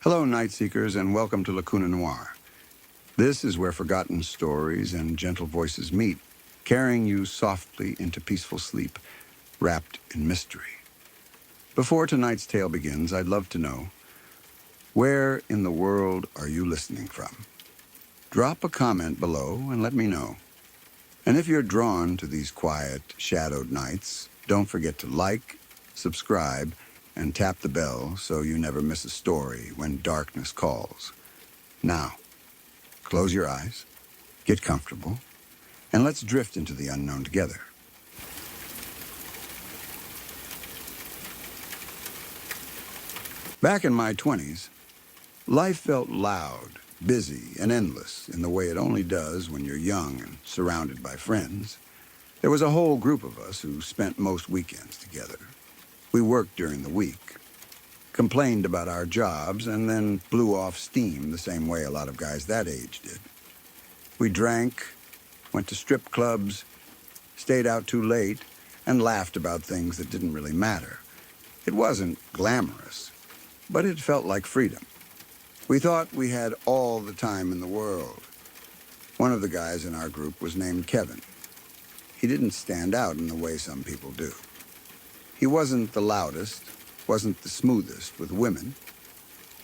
Hello, Night Seekers, and welcome to Lacuna Noir. This is where forgotten stories and gentle voices meet, carrying you softly into peaceful sleep, wrapped in mystery. Before tonight's tale begins, I'd love to know, where in the world are you listening from? Drop a comment below and let me know. And if you're drawn to these quiet, shadowed nights, don't forget to like, subscribe, and tap the bell so you never miss a story when darkness calls. Now, close your eyes, get comfortable, and let's drift into the unknown together. Back in my 20s, life felt loud, busy, and endless in the way it only does when you're young and surrounded by friends. There was a whole group of us who spent most weekends together. We worked during the week, complained about our jobs, and then blew off steam the same way a lot of guys that age did. We drank, went to strip clubs, stayed out too late, and laughed about things that didn't really matter. It wasn't glamorous, but it felt like freedom. We thought we had all the time in the world. One of the guys in our group was named Kevin. He didn't stand out in the way some people do. He wasn't the loudest, wasn't the smoothest with women,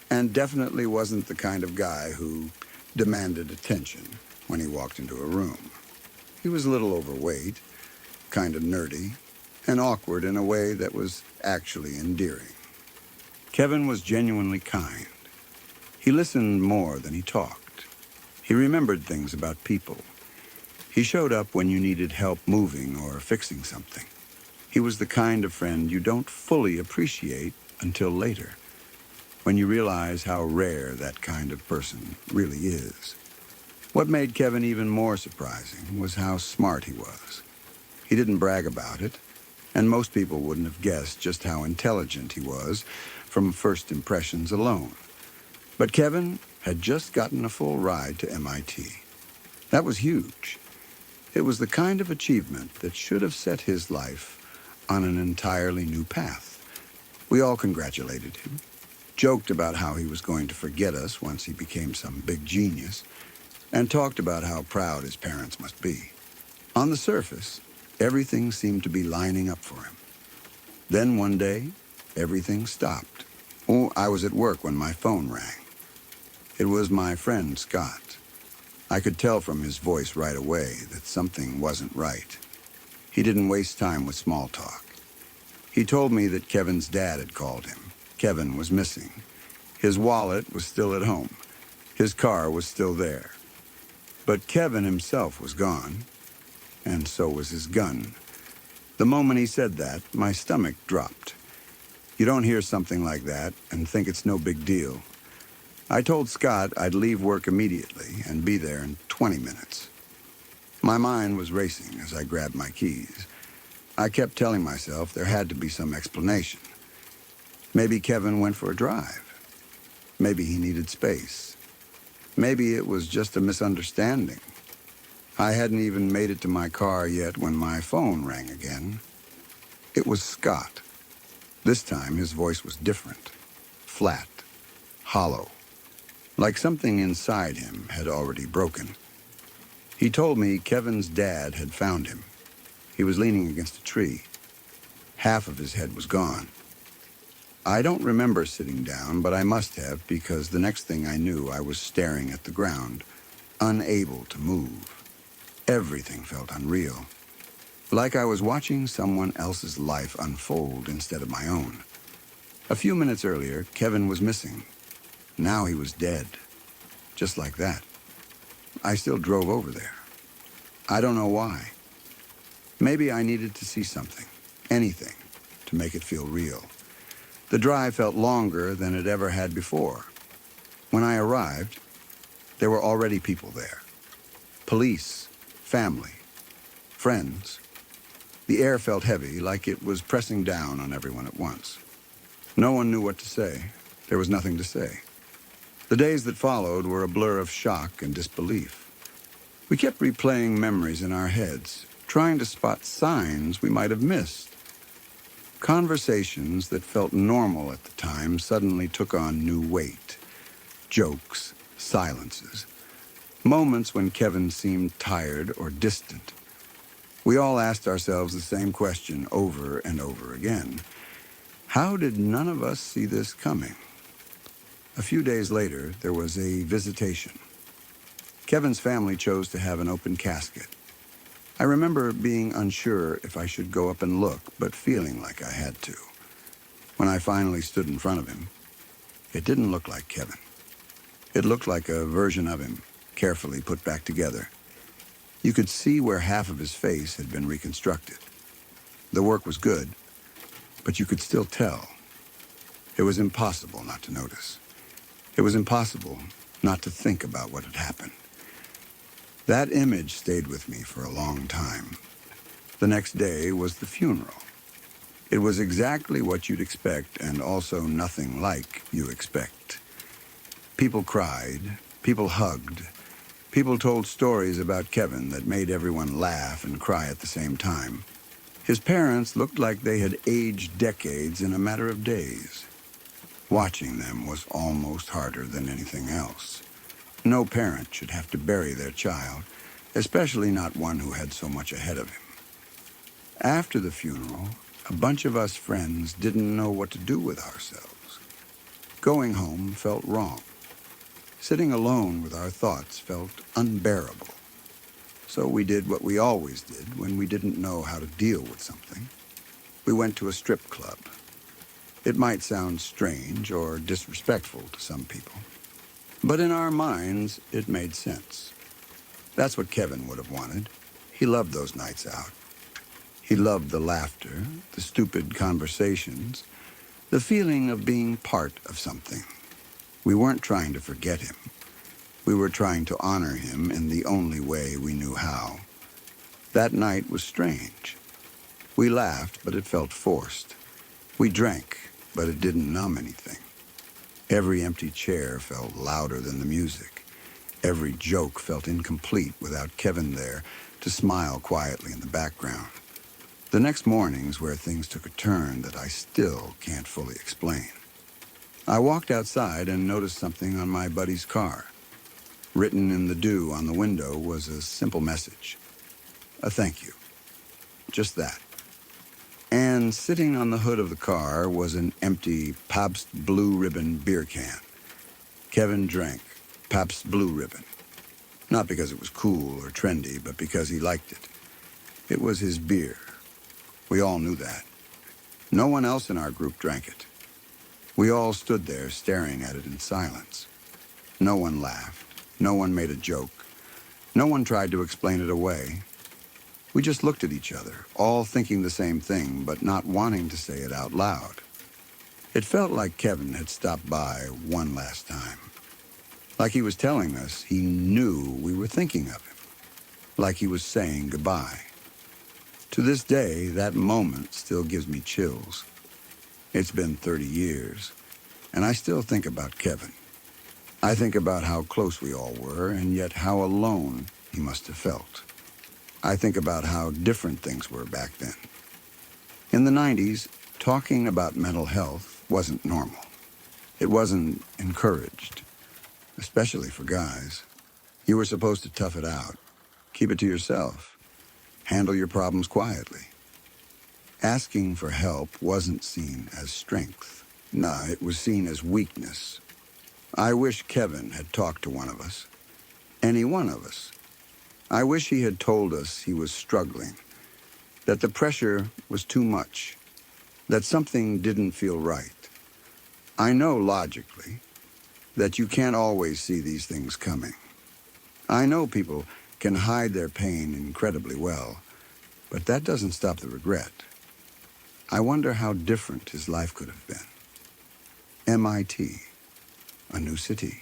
and definitely wasn't the kind of guy who demanded attention when he walked into a room. He was a little overweight, kind of nerdy, and awkward in a way that was actually endearing. Kevin was genuinely kind. He listened more than he talked. He remembered things about people. He showed up when you needed help moving or fixing something. He was the kind of friend you don't fully appreciate until later, when you realize how rare that kind of person really is. What made Kevin even more surprising was how smart he was. He didn't brag about it, and most people wouldn't have guessed just how intelligent he was from first impressions alone. But Kevin had just gotten a full ride to MIT. That was huge. It was the kind of achievement that should have set his life on an entirely new path. We all congratulated him, joked about how he was going to forget us once he became some big genius, and talked about how proud his parents must be. On the surface, everything seemed to be lining up for him. Then one day, everything stopped. Oh, I was at work when my phone rang. It was my friend Scott. I could tell from his voice right away that something wasn't right. He didn't waste time with small talk. He told me that Kevin's dad had called him. Kevin was missing. His wallet was still at home. His car was still there. But Kevin himself was gone, and so was his gun. The moment he said that, my stomach dropped. You don't hear something like that and think it's no big deal. I told Scott I'd leave work immediately and be there in 20 minutes. My mind was racing as I grabbed my keys. I kept telling myself there had to be some explanation. Maybe Kevin went for a drive. Maybe he needed space. Maybe it was just a misunderstanding. I hadn't even made it to my car yet when my phone rang again. It was Scott. This time his voice was different, flat, hollow, like something inside him had already broken. He told me Kevin's dad had found him. He was leaning against a tree. Half of his head was gone. I don't remember sitting down, but I must have, because the next thing I knew, I was staring at the ground, unable to move. Everything felt unreal, like I was watching someone else's life unfold instead of my own. A few minutes earlier, Kevin was missing. Now he was dead, just like that. I still drove over there. I don't know why. Maybe I needed to see something, anything, to make it feel real. The drive felt longer than it ever had before. When I arrived, there were already people there. Police, family, friends. The air felt heavy, like it was pressing down on everyone at once. No one knew what to say. There was nothing to say. The days that followed were a blur of shock and disbelief. We kept replaying memories in our heads, trying to spot signs we might have missed. Conversations that felt normal at the time suddenly took on new weight. jokes, silences. Moments when Kevin seemed tired or distant. We all asked ourselves the same question over and over again. How did none of us see this coming? A few days later, there was a visitation. Kevin's family chose to have an open casket. I remember being unsure if I should go up and look, but feeling like I had to. When I finally stood in front of him, it didn't look like Kevin. It looked like a version of him, carefully put back together. You could see where half of his face had been reconstructed. The work was good, but you could still tell. It was impossible not to notice. It was impossible not to think about what had happened. That image stayed with me for a long time. The next day was the funeral. It was exactly what you'd expect, and also nothing like you expect. People cried, people hugged, people told stories about Kevin that made everyone laugh and cry at the same time. His parents looked like they had aged decades in a matter of days. Watching them was almost harder than anything else. No parent should have to bury their child, especially not one who had so much ahead of him. After the funeral, a bunch of us friends didn't know what to do with ourselves. Going home felt wrong. Sitting alone with our thoughts felt unbearable. So we did what we always did when we didn't know how to deal with something. We went to a strip club. It might sound strange or disrespectful to some people, but in our minds, it made sense. That's what Kevin would have wanted. He loved those nights out. He loved the laughter, the stupid conversations, the feeling of being part of something. We weren't trying to forget him. We were trying to honor him in the only way we knew how. That night was strange. We laughed, but it felt forced. We drank, but it didn't numb anything. Every empty chair felt louder than the music. Every joke felt incomplete without Kevin there to smile quietly in the background. The next morning's where things took a turn that I still can't fully explain. I walked outside and noticed something on my buddy's car. Written in the dew on the window was a simple message. A thank you. Just that. And sitting on the hood of the car was an empty Pabst Blue Ribbon beer can. Kevin drank Pabst Blue Ribbon. Not because it was cool or trendy, but because he liked it. It was his beer. We all knew that. No one else in our group drank it. We all stood there staring at it in silence. No one laughed. No one made a joke. No one tried to explain it away. We just looked at each other, all thinking the same thing, but not wanting to say it out loud. It felt like Kevin had stopped by one last time. Like he was telling us he knew we were thinking of him. Like he was saying goodbye. To this day, that moment still gives me chills. It's been 30 years, and I still think about Kevin. I think about how close we all were, and yet how alone he must have felt. I think about how different things were back then. In the 90s, talking about mental health wasn't normal. It wasn't encouraged, especially for guys. You were supposed to tough it out, keep it to yourself, handle your problems quietly. Asking for help wasn't seen as strength. Nah, it was seen as weakness. I wish Kevin had talked to one of us. Any one of us. I wish he had told us he was struggling, that the pressure was too much, that something didn't feel right. I know logically that you can't always see these things coming. I know people can hide their pain incredibly well, but that doesn't stop the regret. I wonder how different his life could have been. MIT, a new city,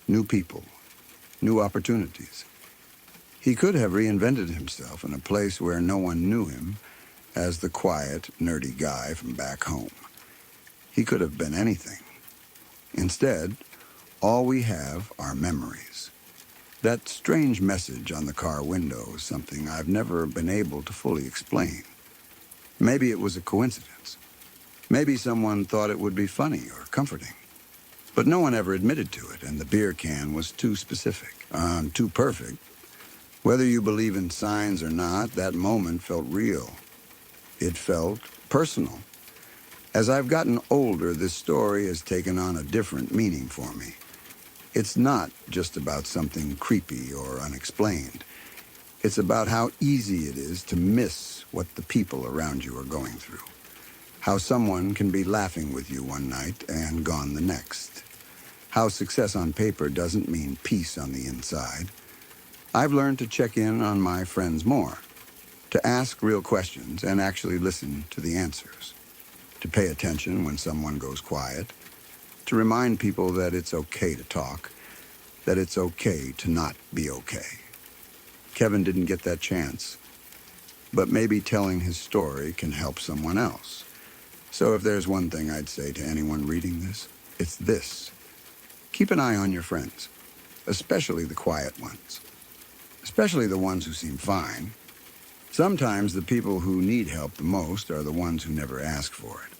new people, new opportunities. He could have reinvented himself in a place where no one knew him as the quiet, nerdy guy from back home. He could have been anything. Instead, all we have are memories. That strange message on the car window is something I've never been able to fully explain. Maybe it was a coincidence. Maybe someone thought it would be funny or comforting. But no one ever admitted to it, and the beer can was too specific, too perfect. Whether you believe in signs or not, that moment felt real. It felt personal. As I've gotten older, this story has taken on a different meaning for me. It's not just about something creepy or unexplained. It's about how easy it is to miss what the people around you are going through. How someone can be laughing with you one night and gone the next. How success on paper doesn't mean peace on the inside. I've learned to check in on my friends more, to ask real questions and actually listen to the answers, to pay attention when someone goes quiet, to remind people that it's okay to talk, that it's okay to not be okay. Kevin didn't get that chance, but maybe telling his story can help someone else. So if there's one thing I'd say to anyone reading this, it's this. Keep an eye on your friends, especially the quiet ones, especially the ones who seem fine. Sometimes the people who need help the most are the ones who never ask for it.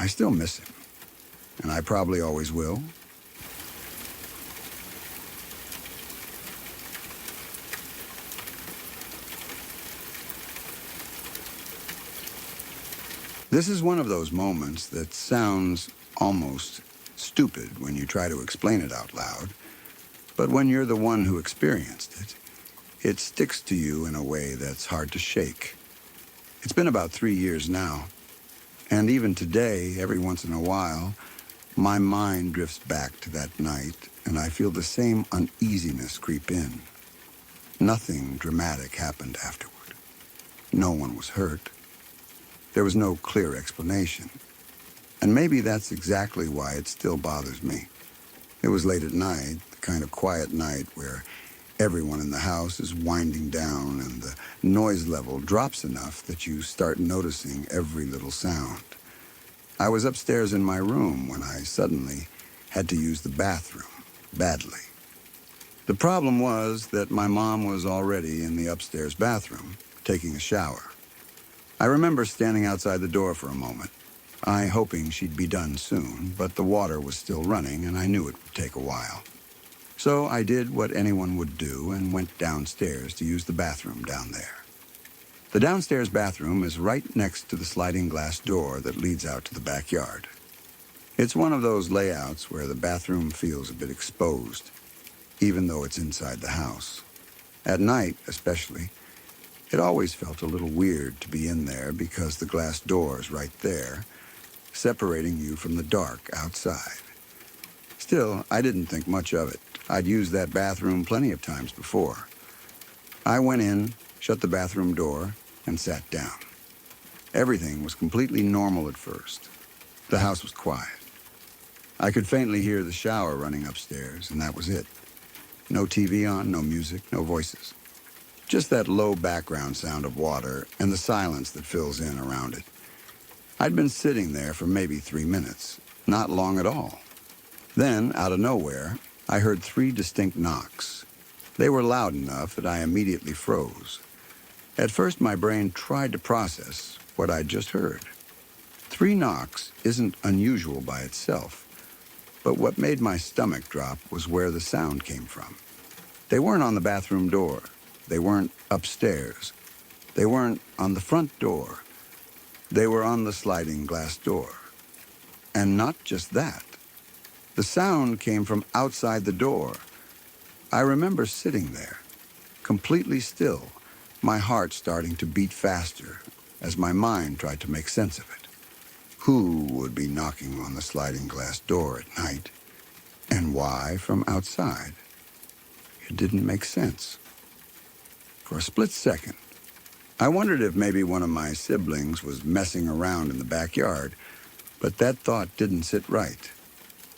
I still miss him, and I probably always will. This is one of those moments that sounds almost stupid when you try to explain it out loud, but when you're the one who experienced it, it sticks to you in a way that's hard to shake. It's been about 3 years now, and even today, every once in a while, my mind drifts back to that night, and I feel the same uneasiness creep in. Nothing dramatic happened afterward. No one was hurt. There was no clear explanation. And maybe that's exactly why it still bothers me. It was late at night, the kind of quiet night where everyone in the house is winding down and the noise level drops enough that you start noticing every little sound. I was upstairs in my room when I suddenly had to use the bathroom, badly. The problem was that my mom was already in the upstairs bathroom, taking a shower. I remember standing outside the door for a moment, I hoping she'd be done soon, but the water was still running and I knew it would take a while. So I did what anyone would do and went downstairs to use the bathroom down there. The downstairs bathroom is right next to the sliding glass door that leads out to the backyard. It's one of those layouts where the bathroom feels a bit exposed, even though it's inside the house. At night, especially, it always felt a little weird to be in there because the glass door's right there, separating you from the dark outside. Still, I didn't think much of it. I'd used that bathroom plenty of times before. I went in, shut the bathroom door, and sat down. Everything was completely normal at first. The house was quiet. I could faintly hear the shower running upstairs, and that was it. No TV on, no music, no voices. Just that low background sound of water and the silence that fills in around it. I'd been sitting there for maybe 3 minutes, not long at all. Then, out of nowhere, I heard 3 distinct knocks. They were loud enough that I immediately froze. At first, my brain tried to process what I'd just heard. 3 knocks isn't unusual by itself, but what made my stomach drop was where the sound came from. They weren't on the bathroom door. They weren't upstairs. They weren't on the front door. They were on the sliding glass door. And not just that. The sound came from outside the door. I remember sitting there, completely still, my heart starting to beat faster as my mind tried to make sense of it. Who would be knocking on the sliding glass door at night? And why from outside? It didn't make sense. For a split second, I wondered if maybe one of my siblings was messing around in the backyard, but that thought didn't sit right.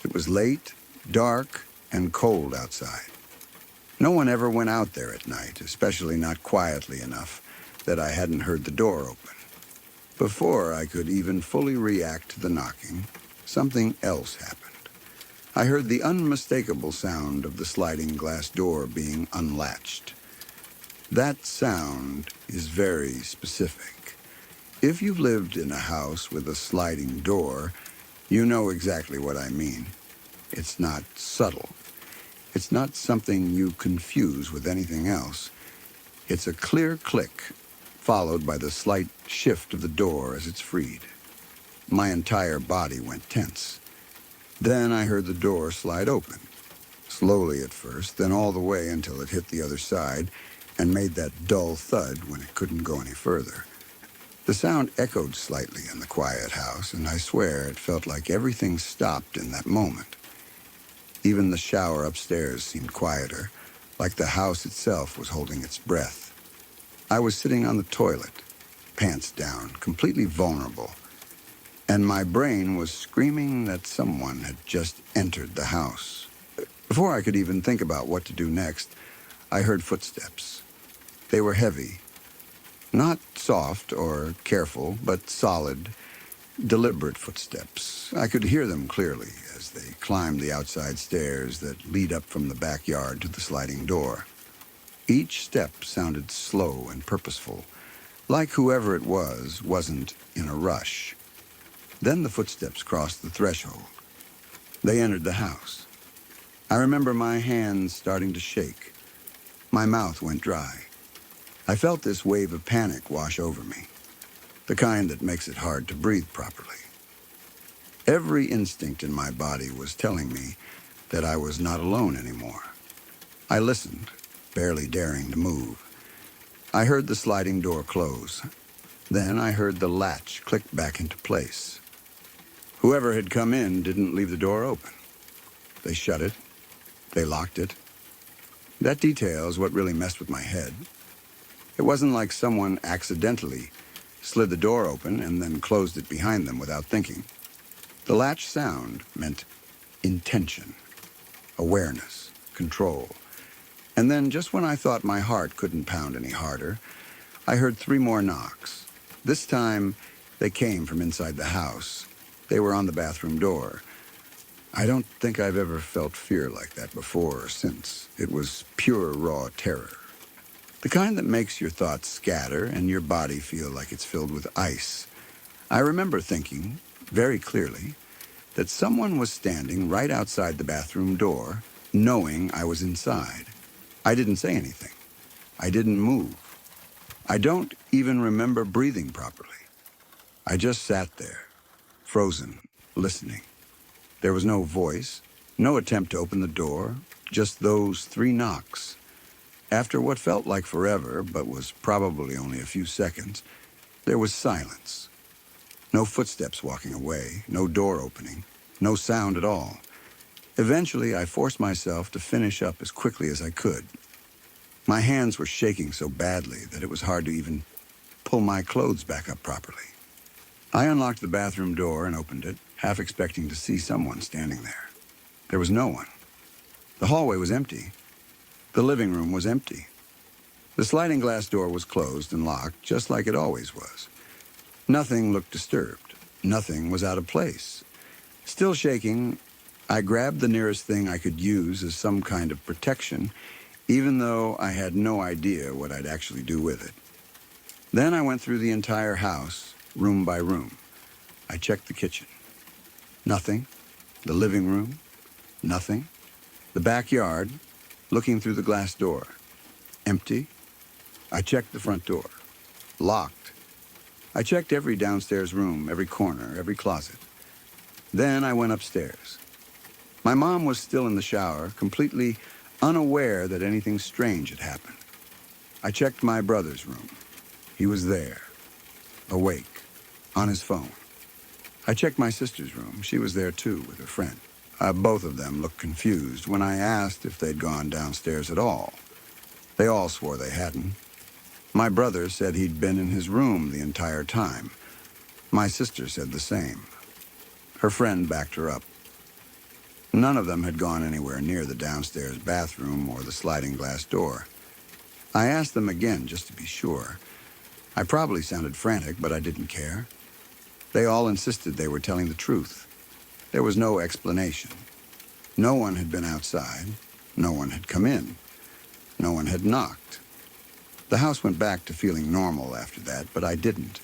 It was late, dark, and cold outside. No one ever went out there at night, especially not quietly enough that I hadn't heard the door open. Before I could even fully react to the knocking, something else happened. I heard the unmistakable sound of the sliding glass door being unlatched. That sound is very specific. If you've lived in a house with a sliding door, you know exactly what I mean. It's not subtle. It's not something you confuse with anything else. It's a clear click, followed by the slight shift of the door as it's freed. My entire body went tense. Then I heard the door slide open. Slowly at first, then all the way until it hit the other side and made that dull thud when it couldn't go any further. The sound echoed slightly in the quiet house, and I swear it felt like everything stopped in that moment. Even the shower upstairs seemed quieter, like the house itself was holding its breath. I was sitting on the toilet, pants down, completely vulnerable, and my brain was screaming that someone had just entered the house. Before I could even think about what to do next, I heard footsteps. They were heavy, not soft or careful, but solid, deliberate footsteps. I could hear them clearly as they climbed the outside stairs that lead up from the backyard to the sliding door. Each step sounded slow and purposeful, like whoever it was wasn't in a rush. Then the footsteps crossed the threshold. They entered the house. I remember my hands starting to shake. My mouth went dry. I felt this wave of panic wash over me, the kind that makes it hard to breathe properly. Every instinct in my body was telling me that I was not alone anymore. I listened, barely daring to move. I heard the sliding door close. Then I heard the latch click back into place. Whoever had come in didn't leave the door open. They shut it. They locked it. That detail is what really messed with my head. It wasn't like someone accidentally slid the door open and then closed it behind them without thinking. The latch sound meant intention, awareness, control. And then just when I thought my heart couldn't pound any harder, I heard 3 more knocks. This time, they came from inside the house. They were on the bathroom door. I don't think I've ever felt fear like that before or since. It was pure, raw terror. The kind that makes your thoughts scatter and your body feel like it's filled with ice. I remember thinking, very clearly, that someone was standing right outside the bathroom door, knowing I was inside. I didn't say anything. I didn't move. I don't even remember breathing properly. I just sat there, frozen, listening. There was no voice, no attempt to open the door, just those 3 knocks. After what felt like forever, but was probably only a few seconds, there was silence. No footsteps walking away, no door opening, no sound at all. Eventually, I forced myself to finish up as quickly as I could. My hands were shaking so badly that it was hard to even pull my clothes back up properly. I unlocked the bathroom door and opened it, half expecting to see someone standing there. There was no one. The hallway was empty. The living room was empty. The sliding glass door was closed and locked, just like it always was. Nothing looked disturbed. Nothing was out of place. Still shaking, I grabbed the nearest thing I could use as some kind of protection, even though I had no idea what I'd actually do with it. Then I went through the entire house, room by room. I checked the kitchen. Nothing. The living room. Nothing. The backyard, looking through the glass door. Empty. I checked the front door. Locked. I checked every downstairs room, every corner, every closet. Then I went upstairs. My mom was still in the shower, completely unaware that anything strange had happened. I checked my brother's room. He was there, awake, on his phone. I checked my sister's room. She was there too, with her friend. Both of them looked confused when I asked if they'd gone downstairs at all. They all swore they hadn't. My brother said he'd been in his room the entire time. My sister said the same. Her friend backed her up. None of them had gone anywhere near the downstairs bathroom or the sliding glass door. I asked them again just to be sure. I probably sounded frantic, but I didn't care. They all insisted they were telling the truth. There was no explanation. No one had been outside. No one had come in. No one had knocked. The house went back to feeling normal after that, but I didn't.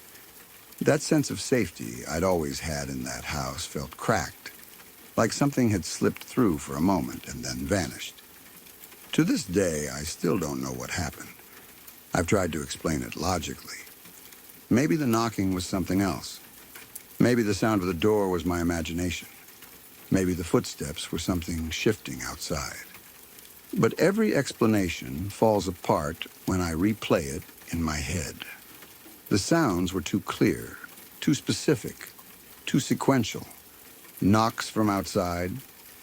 That sense of safety I'd always had in that house felt cracked. like something had slipped through for a moment and then vanished. To this day, I still don't know what happened. I've tried to explain it logically. Maybe the knocking was something else. Maybe the sound of the door was my imagination. Maybe the footsteps were something shifting outside. But every explanation falls apart when I replay it in my head. The sounds were too clear, too specific, too sequential. Knocks from outside,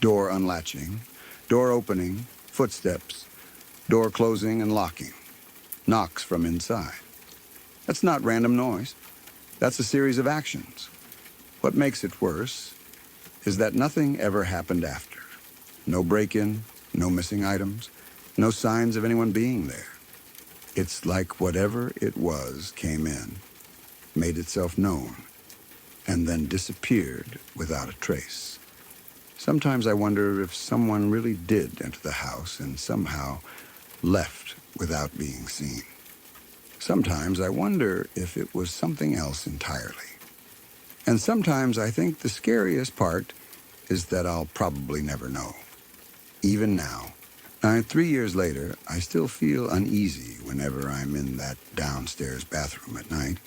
door unlatching, door opening, footsteps, door closing and locking. Knocks from inside. That's not random noise. That's a series of actions. What makes it worse is that nothing ever happened after. No break-in, no missing items, no signs of anyone being there. It's like whatever it was came in, made itself known, and then disappeared without a trace. Sometimes I wonder if someone really did enter the house and somehow left without being seen. Sometimes I wonder if it was something else entirely. And sometimes I think the scariest part is that I'll probably never know. Even now, 3 years later, I still feel uneasy whenever I'm in that downstairs bathroom at night.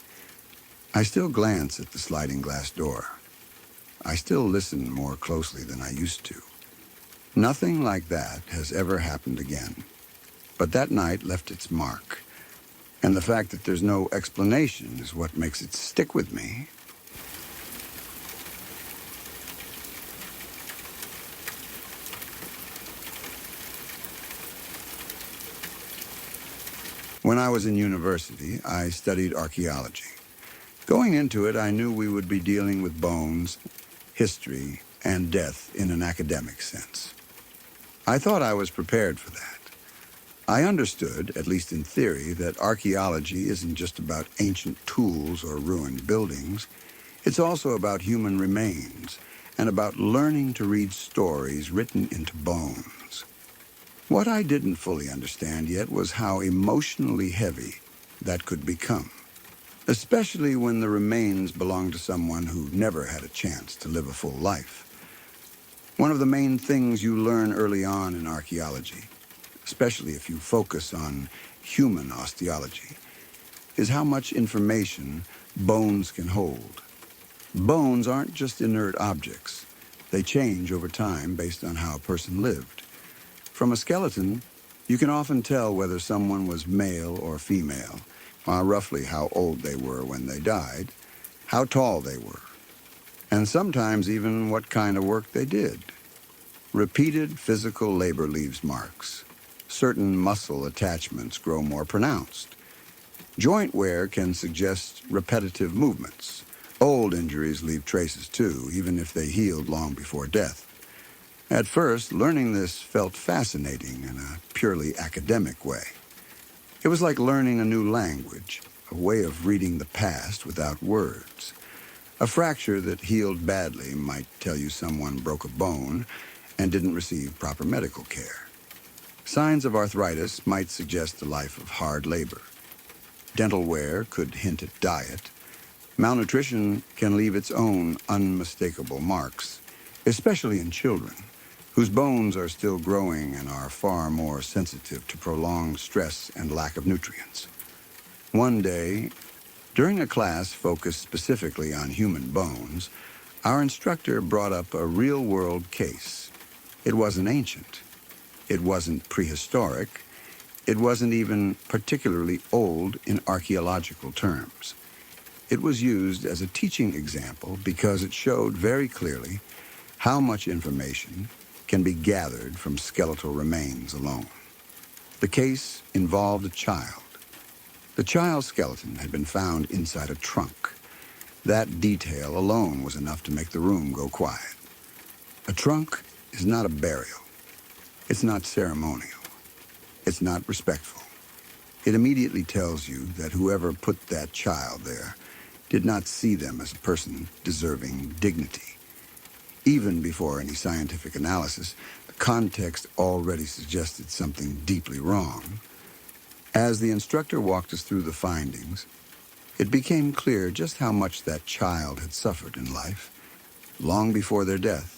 I still glance at the sliding glass door. I still listen more closely than I used to. Nothing like that has ever happened again. But that night left its mark. And the fact that there's no explanation is what makes it stick with me. When I was in university, I studied archaeology. Going into it, I knew we would be dealing with bones, history, and death in an academic sense. I thought I was prepared for that. I understood, at least in theory, that archaeology isn't just about ancient tools or ruined buildings. It's also about human remains and about learning to read stories written into bones. What I didn't fully understand yet was how emotionally heavy that could become, especially when the remains belonged to someone who never had a chance to live a full life. One of the main things you learn early on in archaeology, especially if you focus on human osteology, is how much information bones can hold. Bones aren't just inert objects. They change over time based on how a person lived. From a skeleton, you can often tell whether someone was male or female, roughly how old they were when they died, how tall they were, and sometimes even what kind of work they did. Repeated physical labor leaves marks. Certain muscle attachments grow more pronounced. Joint wear can suggest repetitive movements. Old injuries leave traces too, even if they healed long before death. At first, learning this felt fascinating in a purely academic way. It was like learning a new language, a way of reading the past without words. A fracture that healed badly might tell you someone broke a bone and didn't receive proper medical care. Signs of arthritis might suggest a life of hard labor. Dental wear could hint at diet. Malnutrition can leave its own unmistakable marks, especially in children, whose bones are still growing and are far more sensitive to prolonged stress and lack of nutrients. One day, during a class focused specifically on human bones, our instructor brought up a real-world case. It wasn't ancient. It wasn't prehistoric. It wasn't even particularly old in archaeological terms. It was used as a teaching example because it showed very clearly how much information can be gathered from skeletal remains alone. The case involved a child. The child's skeleton had been found inside a trunk. That detail alone was enough to make the room go quiet. A trunk is not a burial. It's not ceremonial. It's not respectful. It immediately tells you that whoever put that child there did not see them as a person deserving dignity. Even before any scientific analysis, the context already suggested something deeply wrong. As the instructor walked us through the findings, it became clear just how much that child had suffered in life, long before their death.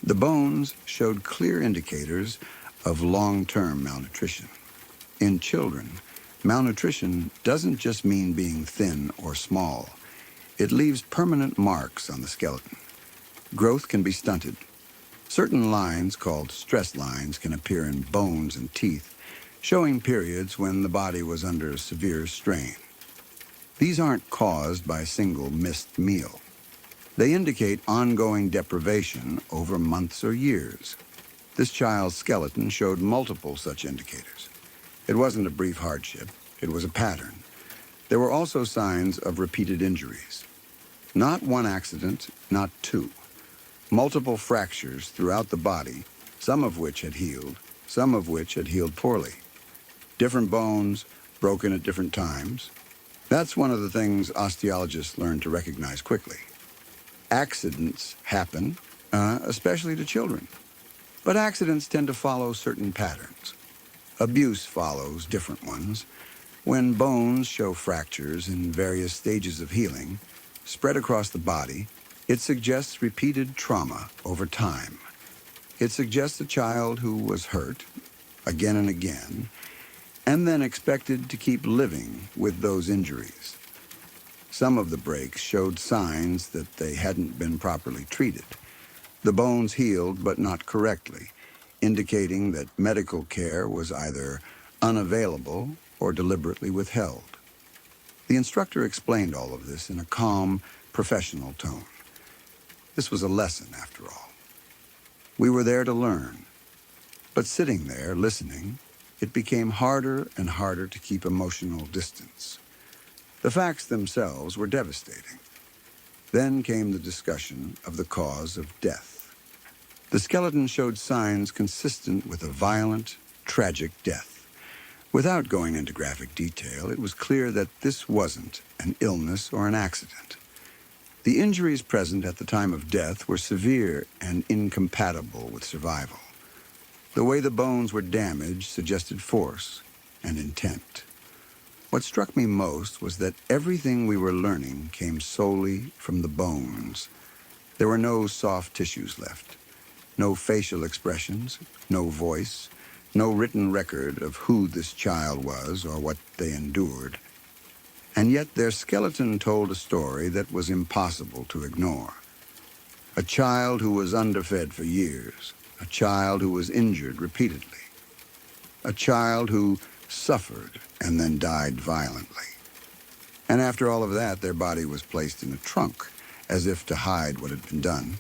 The bones showed clear indicators of long-term malnutrition. In children, malnutrition doesn't just mean being thin or small. It leaves permanent marks on the skeleton. Growth can be stunted. Certain lines, called stress lines, can appear in bones and teeth, showing periods when the body was under severe strain. These aren't caused by a single missed meal. They indicate ongoing deprivation over months or years. This child's skeleton showed multiple such indicators. It wasn't a brief hardship. It was a pattern. There were also signs of repeated injuries. Not one accident, not two. Multiple fractures throughout the body, some of which had healed, some of which had healed poorly. Different bones, broken at different times. That's one of the things osteologists learn to recognize quickly. Accidents happen, especially to children. But accidents tend to follow certain patterns. Abuse follows different ones. When bones show fractures in various stages of healing, spread across the body, it suggests repeated trauma over time. It suggests a child who was hurt again and again, and then expected to keep living with those injuries. Some of the breaks showed signs that they hadn't been properly treated. The bones healed, but not correctly, indicating that medical care was either unavailable or deliberately withheld. The instructor explained all of this in a calm, professional tone. This was a lesson, after all. We were there to learn. But sitting there, listening, it became harder and harder to keep emotional distance. The facts themselves were devastating. Then came the discussion of the cause of death. The skeleton showed signs consistent with a violent, tragic death. Without going into graphic detail, it was clear that this wasn't an illness or an accident. The injuries present at the time of death were severe and incompatible with survival. The way the bones were damaged suggested force and intent. What struck me most was that everything we were learning came solely from the bones. There were no soft tissues left, no facial expressions, no voice, no written record of who this child was or what they endured. And yet their skeleton told a story that was impossible to ignore. A child who was underfed for years, a child who was injured repeatedly, a child who suffered and then died violently. And after all of that, their body was placed in a trunk, as if to hide what had been done.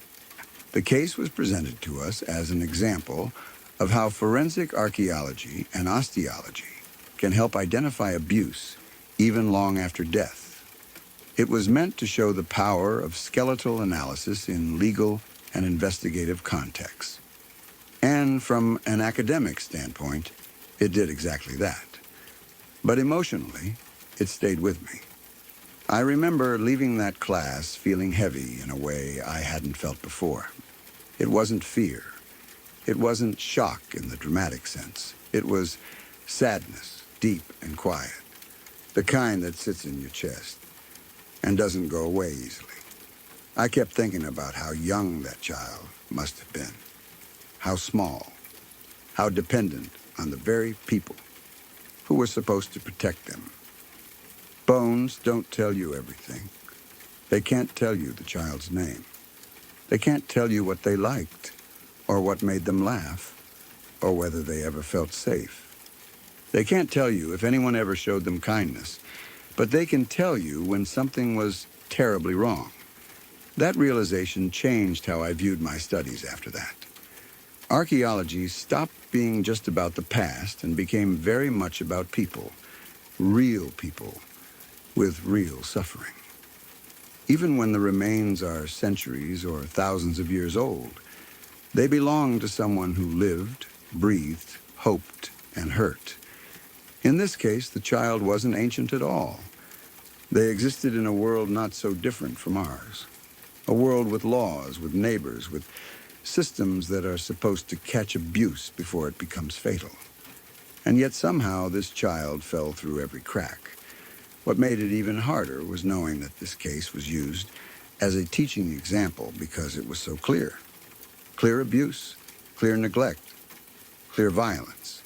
The case was presented to us as an example of how forensic archaeology and osteology can help identify abuse even long after death. It was meant to show the power of skeletal analysis in legal and investigative contexts. And from an academic standpoint, it did exactly that. But emotionally, it stayed with me. I remember leaving that class feeling heavy in a way I hadn't felt before. It wasn't fear. It wasn't shock in the dramatic sense. It was sadness, deep and quiet. The kind that sits in your chest and doesn't go away easily. I kept thinking about how young that child must have been. How small. How dependent on the very people who were supposed to protect them. Bones don't tell you everything. They can't tell you the child's name. They can't tell you what they liked, or what made them laugh, or whether they ever felt safe. They can't tell you if anyone ever showed them kindness, but they can tell you when something was terribly wrong. That realization changed how I viewed my studies after that. Archaeology stopped being just about the past and became very much about people, real people, with real suffering. Even when the remains are centuries or thousands of years old, they belong to someone who lived, breathed, hoped, and hurt. In this case, the child wasn't ancient at all. They existed in a world not so different from ours. A world with laws, with neighbors, with systems that are supposed to catch abuse before it becomes fatal. And yet somehow this child fell through every crack. What made it even harder was knowing that this case was used as a teaching example because it was so clear. Clear abuse, clear neglect, clear violence.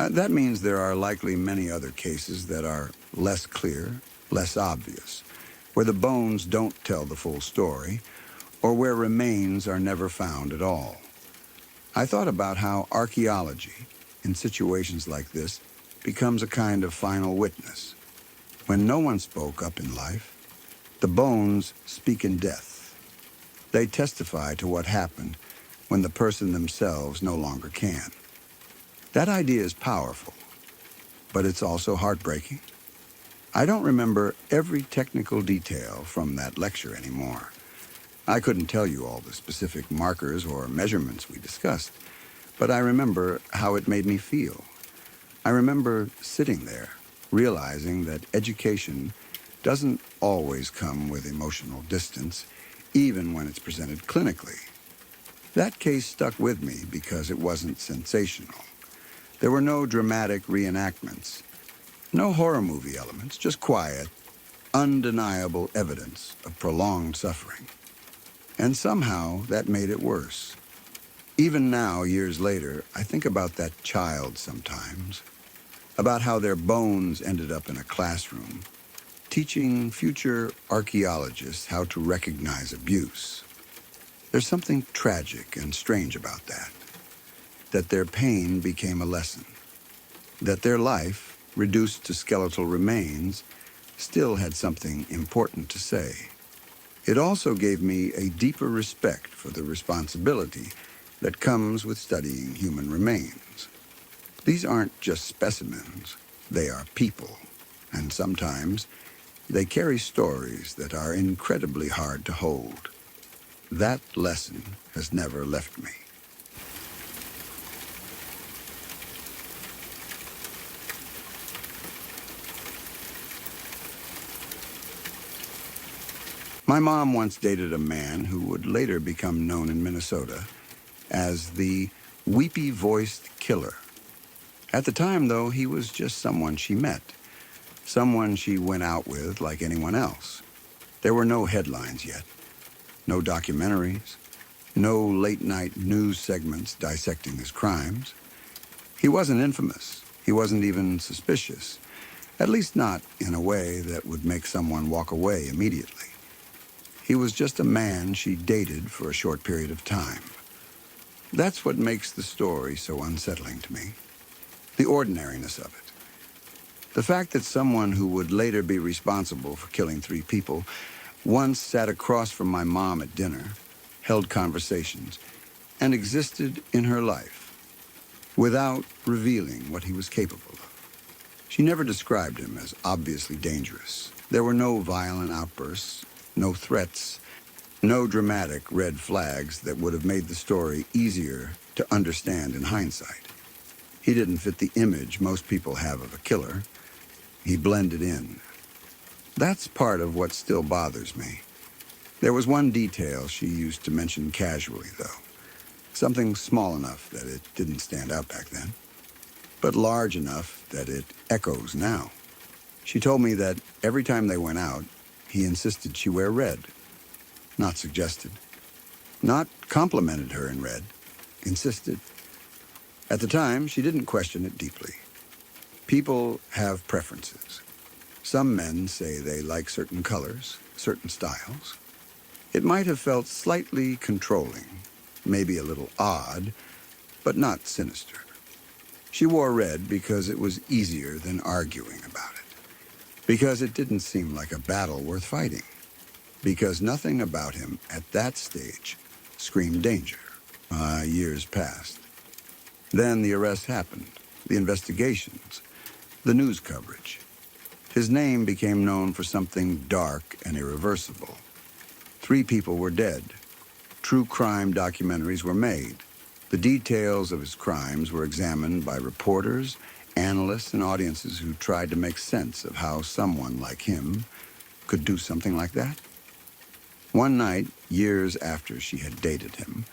That means there are likely many other cases that are less clear, less obvious, where the bones don't tell the full story, or where remains are never found at all. I thought about how archaeology, in situations like this, becomes a kind of final witness. When no one spoke up in life, the bones speak in death. They testify to what happened when the person themselves no longer can. That idea is powerful, but it's also heartbreaking. I don't remember every technical detail from that lecture anymore. I couldn't tell you all the specific markers or measurements we discussed, but I remember how it made me feel. I remember sitting there, realizing that education doesn't always come with emotional distance, even when it's presented clinically. That case stuck with me because it wasn't sensational. There were no dramatic reenactments, no horror movie elements, just quiet, undeniable evidence of prolonged suffering. And somehow that made it worse. Even now, years later, I think about that child sometimes, about how their bones ended up in a classroom, teaching future archaeologists how to recognize abuse. There's something tragic and strange about that their pain became a lesson, that their life, reduced to skeletal remains, still had something important to say. It also gave me a deeper respect for the responsibility that comes with studying human remains. These aren't just specimens, they are people, and sometimes they carry stories that are incredibly hard to hold. That lesson has never left me. My mom once dated a man who would later become known in Minnesota as the weepy-voiced killer. At the time, though, he was just someone she met, someone she went out with like anyone else. There were no headlines yet, no documentaries, no late-night news segments dissecting his crimes. He wasn't infamous. He wasn't even suspicious, at least not in a way that would make someone walk away immediately. He was just a man she dated for a short period of time. That's what makes the story so unsettling to me, the ordinariness of it. The fact that someone who would later be responsible for killing 3 people once sat across from my mom at dinner, held conversations, and existed in her life without revealing what he was capable of. She never described him as obviously dangerous. There were no violent outbursts, no threats, no dramatic red flags that would have made the story easier to understand in hindsight. He didn't fit the image most people have of a killer. He blended in. That's part of what still bothers me. There was one detail she used to mention casually, though. Something small enough that it didn't stand out back then, but large enough that it echoes now. She told me that every time they went out, he insisted she wear red. Not suggested. Not complimented her in red. Insisted. At the time, she didn't question it deeply. People have preferences. Some men say they like certain colors, certain styles. It might have felt slightly controlling, maybe a little odd, but not sinister. She wore red because it was easier than arguing about it. Because it didn't seem like a battle worth fighting. Because nothing about him at that stage screamed danger. Years passed. Then the arrest happened, the investigations, the news coverage. His name became known for something dark and irreversible. 3 people were dead. True crime documentaries were made. The details of his crimes were examined by reporters, analysts, and audiences who tried to make sense of how someone like him could do something like that. One night, years after she had dated him,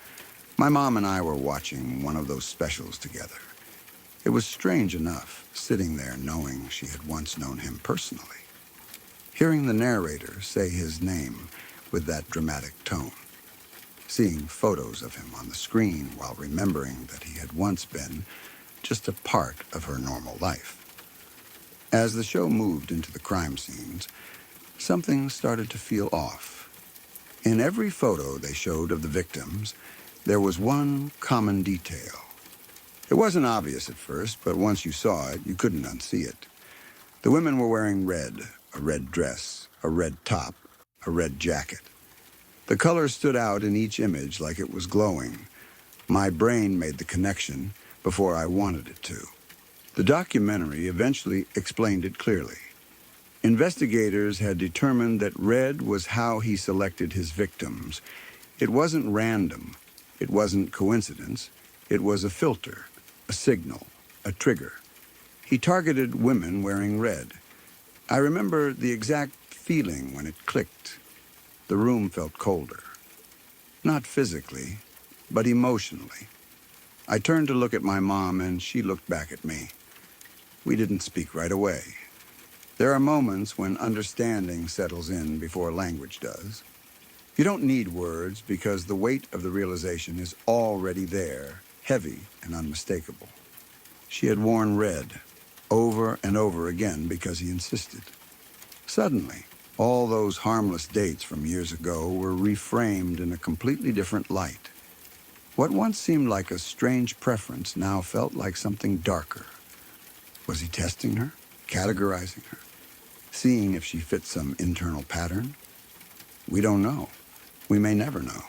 my mom and I were watching one of those specials together. It was strange enough, sitting there knowing she had once known him personally. Hearing the narrator say his name with that dramatic tone. seeing photos of him on the screen while remembering that he had once been just a part of her normal life. As the show moved into the crime scenes, something started to feel off. In every photo they showed of the victims, there was one common detail. It wasn't obvious at first, but once you saw it, you couldn't unsee it. The women were wearing red, a red dress, a red top, a red jacket. The color stood out in each image like it was glowing. My brain made the connection before I wanted it to. The documentary eventually explained it clearly. Investigators had determined that red was how he selected his victims. It wasn't random. It wasn't coincidence. It was a filter, a signal, a trigger. He targeted women wearing red. I remember the exact feeling when it clicked. The room felt colder. Not physically, but emotionally. I turned to look at my mom, and she looked back at me. We didn't speak right away. There are moments when understanding settles in before language does. You don't need words because the weight of the realization is already there, heavy and unmistakable. She had worn red over and over again because he insisted. Suddenly, all those harmless dates from years ago were reframed in a completely different light. What once seemed like a strange preference now felt like something darker. Was he testing her, categorizing her, seeing if she fit some internal pattern? We don't know. We may never know.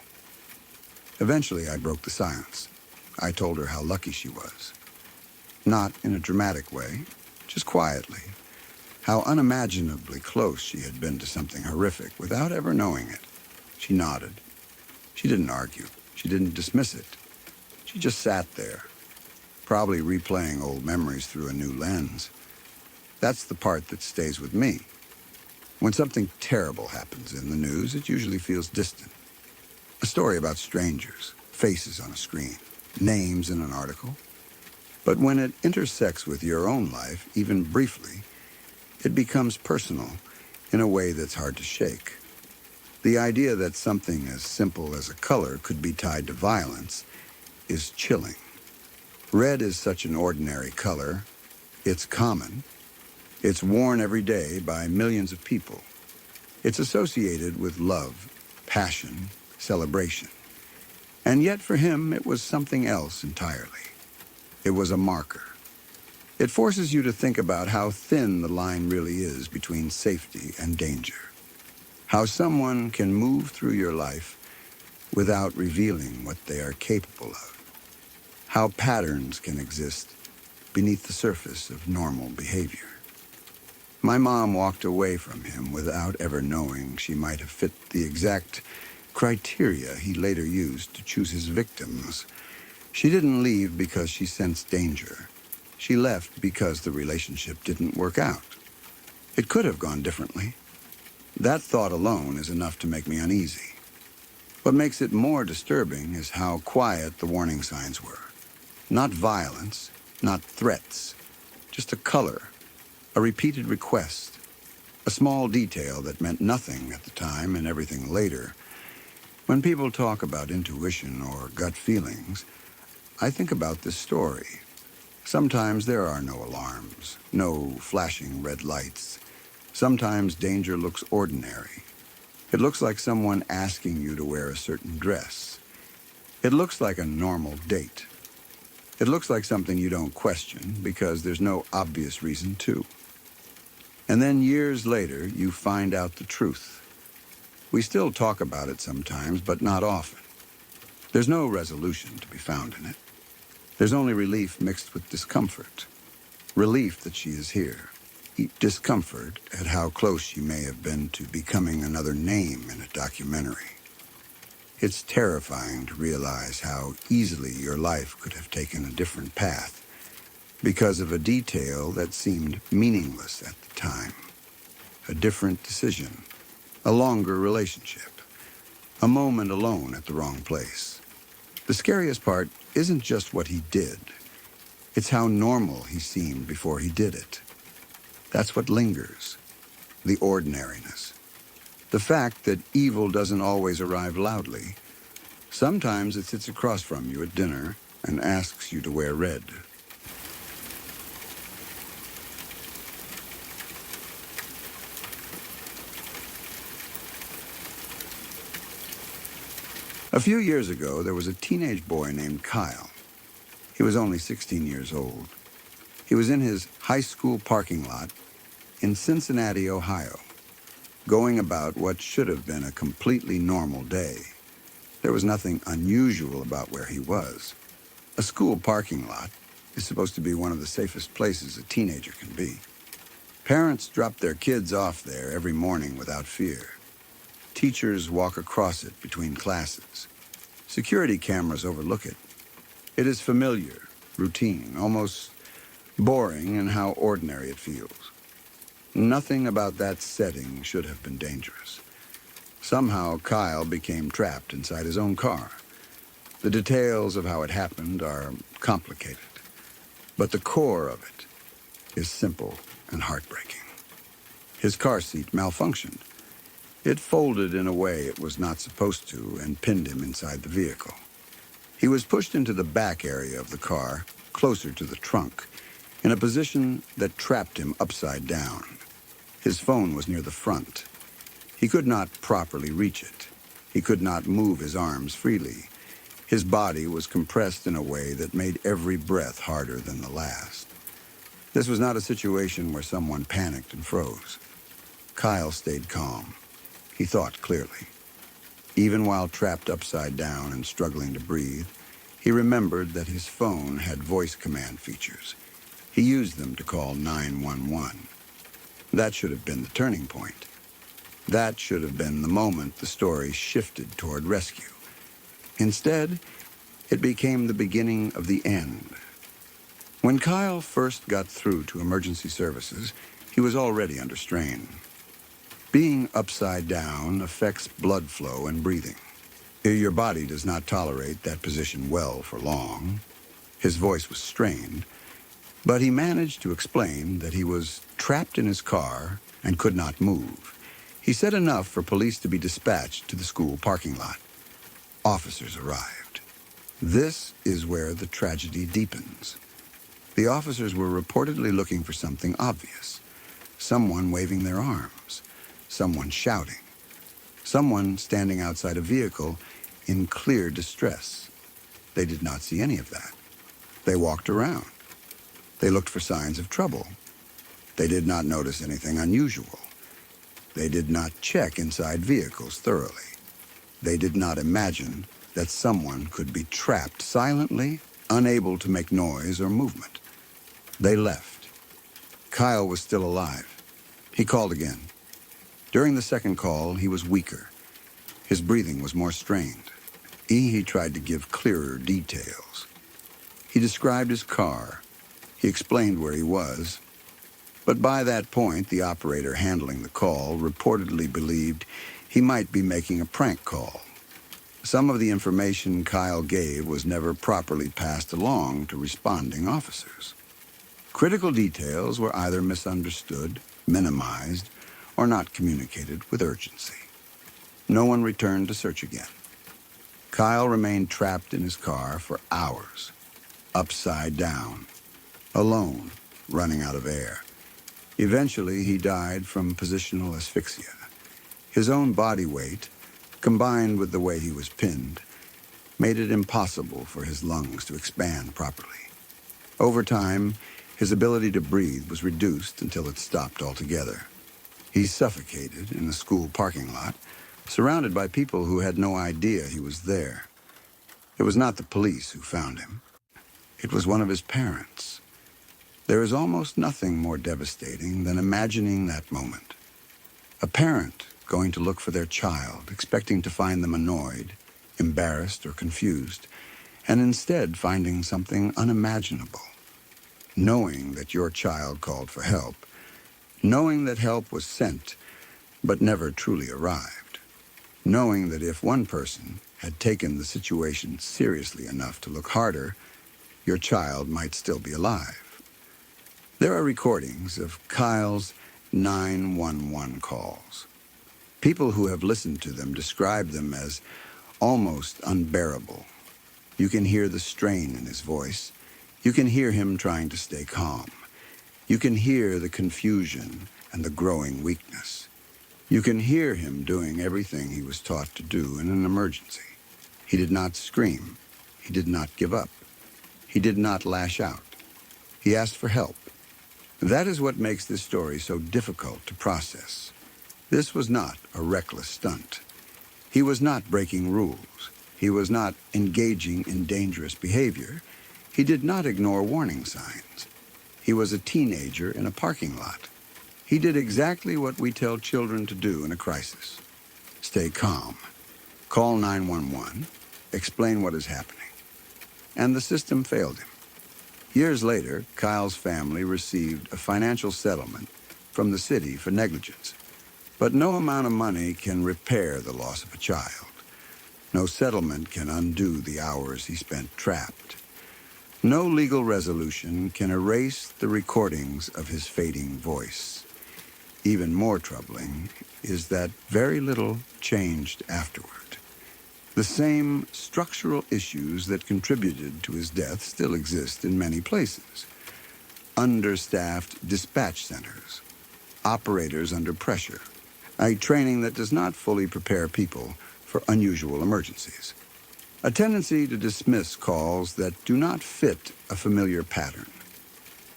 Eventually, I broke the silence. I told her how lucky she was. Not in a dramatic way, just quietly. How unimaginably close she had been to something horrific without ever knowing it. She nodded. She didn't argue. She didn't dismiss it. She just sat there, probably replaying old memories through a new lens. That's the part that stays with me. When something terrible happens in the news, it usually feels distant. A story about strangers, faces on a screen, names in an article. But when it intersects with your own life, even briefly, it becomes personal in a way that's hard to shake. The idea that something as simple as a color could be tied to violence is chilling. Red is such an ordinary color. It's common. It's worn every day by millions of people. It's associated with love, passion, celebration. And yet for him, it was something else entirely. It was a marker. It forces you to think about how thin the line really is between safety and danger. How someone can move through your life without revealing what they are capable of. How patterns can exist beneath the surface of normal behavior. My mom walked away from him without ever knowing she might have fit the exact criteria he later used to choose his victims. She didn't leave because she sensed danger. She left because the relationship didn't work out. It could have gone differently. That thought alone is enough to make me uneasy. What makes it more disturbing is how quiet the warning signs were. Not violence, not threats, just a color, a repeated request, a small detail that meant nothing at the time and everything later. When people talk about intuition or gut feelings, I think about this story. Sometimes there are no alarms, no flashing red lights. Sometimes danger looks ordinary. It looks like someone asking you to wear a certain dress. It looks like a normal date. It looks like something you don't question because there's no obvious reason to. And then years later, you find out the truth. We still talk about it sometimes, but not often. There's no resolution to be found in it. There's only relief mixed with discomfort. Relief that she is here. Discomfort at how close she may have been to becoming another name in a documentary. It's terrifying to realize how easily your life could have taken a different path because of a detail that seemed meaningless at the time. A different decision, a longer relationship, a moment alone at the wrong place. The scariest part isn't just what he did. It's how normal he seemed before he did it. That's what lingers, the ordinariness. The fact that evil doesn't always arrive loudly. Sometimes it sits across from you at dinner and asks you to wear red. A few years ago, there was a teenage boy named Kyle. He was only 16 years old. He was in his high school parking lot in Cincinnati, Ohio, going about what should have been a completely normal day. There was nothing unusual about where he was. A school parking lot is supposed to be one of the safest places a teenager can be. Parents drop their kids off there every morning without fear. Teachers walk across it between classes. Security cameras overlook it. It is familiar, routine, almost boring in how ordinary it feels. Nothing about that setting should have been dangerous. Somehow, Kyle became trapped inside his own car. The details of how it happened are complicated, but the core of it is simple and heartbreaking. His car seat malfunctioned. It folded in a way it was not supposed to and pinned him inside the vehicle. He was pushed into the back area of the car, closer to the trunk, in a position that trapped him upside down. His phone was near the front. He could not properly reach it. He could not move his arms freely. His body was compressed in a way that made every breath harder than the last. This was not a situation where someone panicked and froze. Kyle stayed calm. He thought clearly. Even while trapped upside down and struggling to breathe, he remembered that his phone had voice command features. He used them to call 911. That should have been the turning point. That should have been the moment the story shifted toward rescue. Instead, it became the beginning of the end. When Kyle first got through to emergency services, he was already under strain. Being upside down affects blood flow and breathing. Your body does not tolerate that position well for long. His voice was strained, but he managed to explain that he was trapped in his car and could not move. He said enough for police to be dispatched to the school parking lot. Officers arrived. This is where the tragedy deepens. The officers were reportedly looking for something obvious. Someone waving their arms. Someone shouting. Someone standing outside a vehicle in clear distress. They did not see any of that. They walked around. They looked for signs of trouble. They did not notice anything unusual. They did not check inside vehicles thoroughly. They did not imagine that someone could be trapped silently, unable to make noise or movement. They left. Kyle was still alive. He called again. During the second call, he was weaker. His breathing was more strained. He tried to give clearer details. He described his car. He explained where he was. But by that point, the operator handling the call reportedly believed he might be making a prank call. Some of the information Kyle gave was never properly passed along to responding officers. Critical details were either misunderstood, minimized, or not communicated with urgency. No one returned to search again. Kyle remained trapped in his car for hours, upside down, alone, running out of air. Eventually, he died from positional asphyxia. His own body weight, combined with the way he was pinned, made it impossible for his lungs to expand properly. Over time, his ability to breathe was reduced until it stopped altogether. He suffocated in the school parking lot, surrounded by people who had no idea he was there. It was not the police who found him. It was one of his parents. There is almost nothing more devastating than imagining that moment. A parent going to look for their child, expecting to find them annoyed, embarrassed, or confused, and instead finding something unimaginable. Knowing that your child called for help, knowing that help was sent but never truly arrived, knowing that if one person had taken the situation seriously enough to look harder, your child might still be alive. There are recordings of Kyle's 911 calls. People who have listened to them describe them as almost unbearable. You can hear the strain in his voice. You can hear him trying to stay calm. You can hear the confusion and the growing weakness. You can hear him doing everything he was taught to do in an emergency. He did not scream. He did not give up. He did not lash out. He asked for help. That is what makes this story so difficult to process. This was not a reckless stunt. He was not breaking rules. He was not engaging in dangerous behavior. He did not ignore warning signs. He was a teenager in a parking lot. He did exactly what we tell children to do in a crisis. Stay calm. Call 911. Explain what is happening. And the system failed him. Years later, Kyle's family received a financial settlement from the city for negligence. But no amount of money can repair the loss of a child. No settlement can undo the hours he spent trapped. No legal resolution can erase the recordings of his fading voice. Even more troubling is that very little changed afterward. The same structural issues that contributed to his death still exist in many places. Understaffed dispatch centers, operators under pressure, a training that does not fully prepare people for unusual emergencies. A tendency to dismiss calls that do not fit a familiar pattern.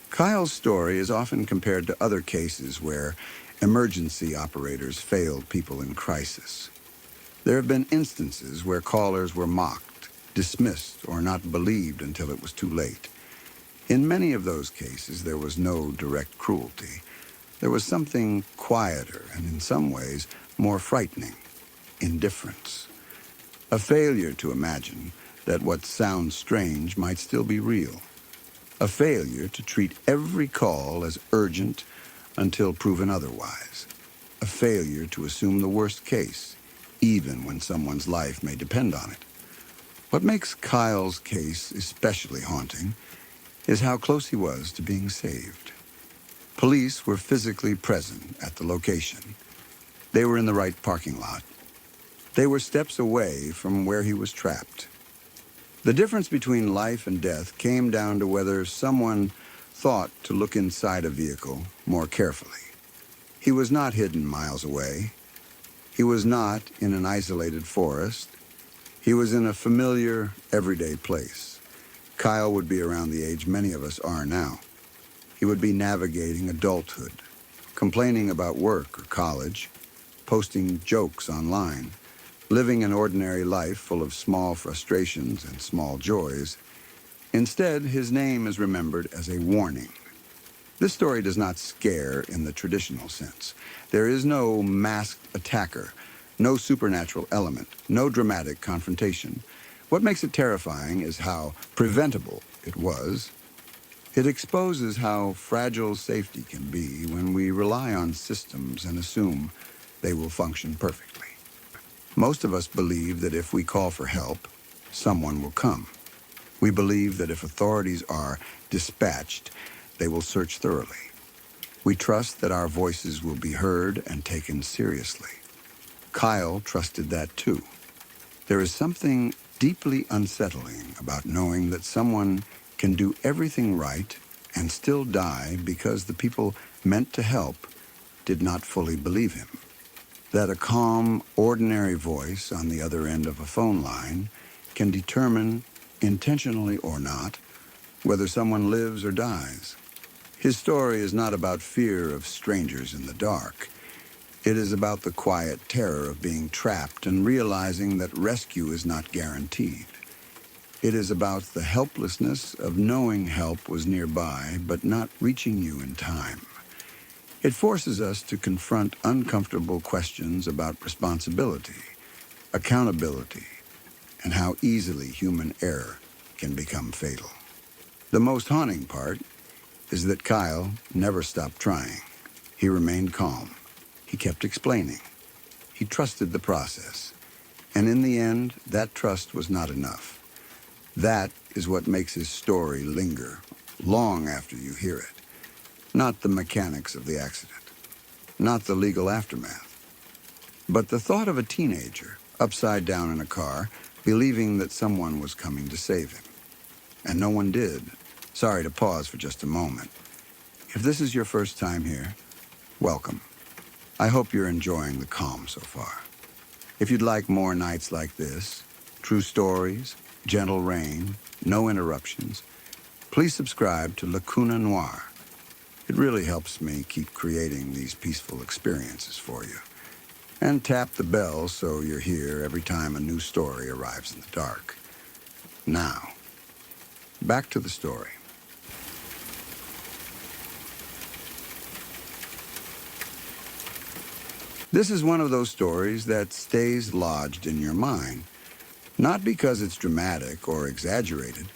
Kyle's story is often compared to other cases where emergency operators failed people in crisis. There have been instances where callers were mocked, dismissed, or not believed until it was too late. In many of those cases, there was no direct cruelty. There was something quieter and, in some ways, more frightening: indifference. A failure to imagine that what sounds strange might still be real. A failure to treat every call as urgent until proven otherwise. A failure to assume the worst case, even when someone's life may depend on it. What makes Kyle's case especially haunting is how close he was to being saved. Police were physically present at the location. They were in the right parking lot. They were steps away from where he was trapped. The difference between life and death came down to whether someone thought to look inside a vehicle more carefully. He was not hidden miles away. He was not in an isolated forest. He was in a familiar, everyday place. Kyle would be around the age many of us are now. He would be navigating adulthood, complaining about work or college, posting jokes online, living an ordinary life full of small frustrations and small joys. Instead, his name is remembered as a warning. This story does not scare in the traditional sense. There is no masked attacker, no supernatural element, no dramatic confrontation. What makes it terrifying is how preventable it was. It exposes how fragile safety can be when we rely on systems and assume they will function perfectly. Most of us believe that if we call for help, someone will come. We believe that if authorities are dispatched, they will search thoroughly. We trust that our voices will be heard and taken seriously. Kyle trusted that too. There is something deeply unsettling about knowing that someone can do everything right and still die because the people meant to help did not fully believe him. That a calm, ordinary voice on the other end of a phone line can determine, intentionally or not, whether someone lives or dies. His story is not about fear of strangers in the dark. It is about the quiet terror of being trapped and realizing that rescue is not guaranteed. It is about the helplessness of knowing help was nearby but not reaching you in time. It forces us to confront uncomfortable questions about responsibility, accountability, and how easily human error can become fatal. The most haunting part is that Kyle never stopped trying. He remained calm. He kept explaining. He trusted the process. And in the end, that trust was not enough. That is what makes his story linger long after you hear it. Not the mechanics of the accident, not the legal aftermath, but the thought of a teenager, upside down in a car, believing that someone was coming to save him. And no one did. Sorry to pause for just a moment. If this is your first time here, welcome. I hope you're enjoying the calm so far. If you'd like more nights like this, true stories, gentle rain, no interruptions, please subscribe to Lacuna Noir. It really helps me keep creating these peaceful experiences for you. And tap the bell so you're here every time a new story arrives in the dark. Now, back to the story. This is one of those stories that stays lodged in your mind, not because it's dramatic or exaggerated,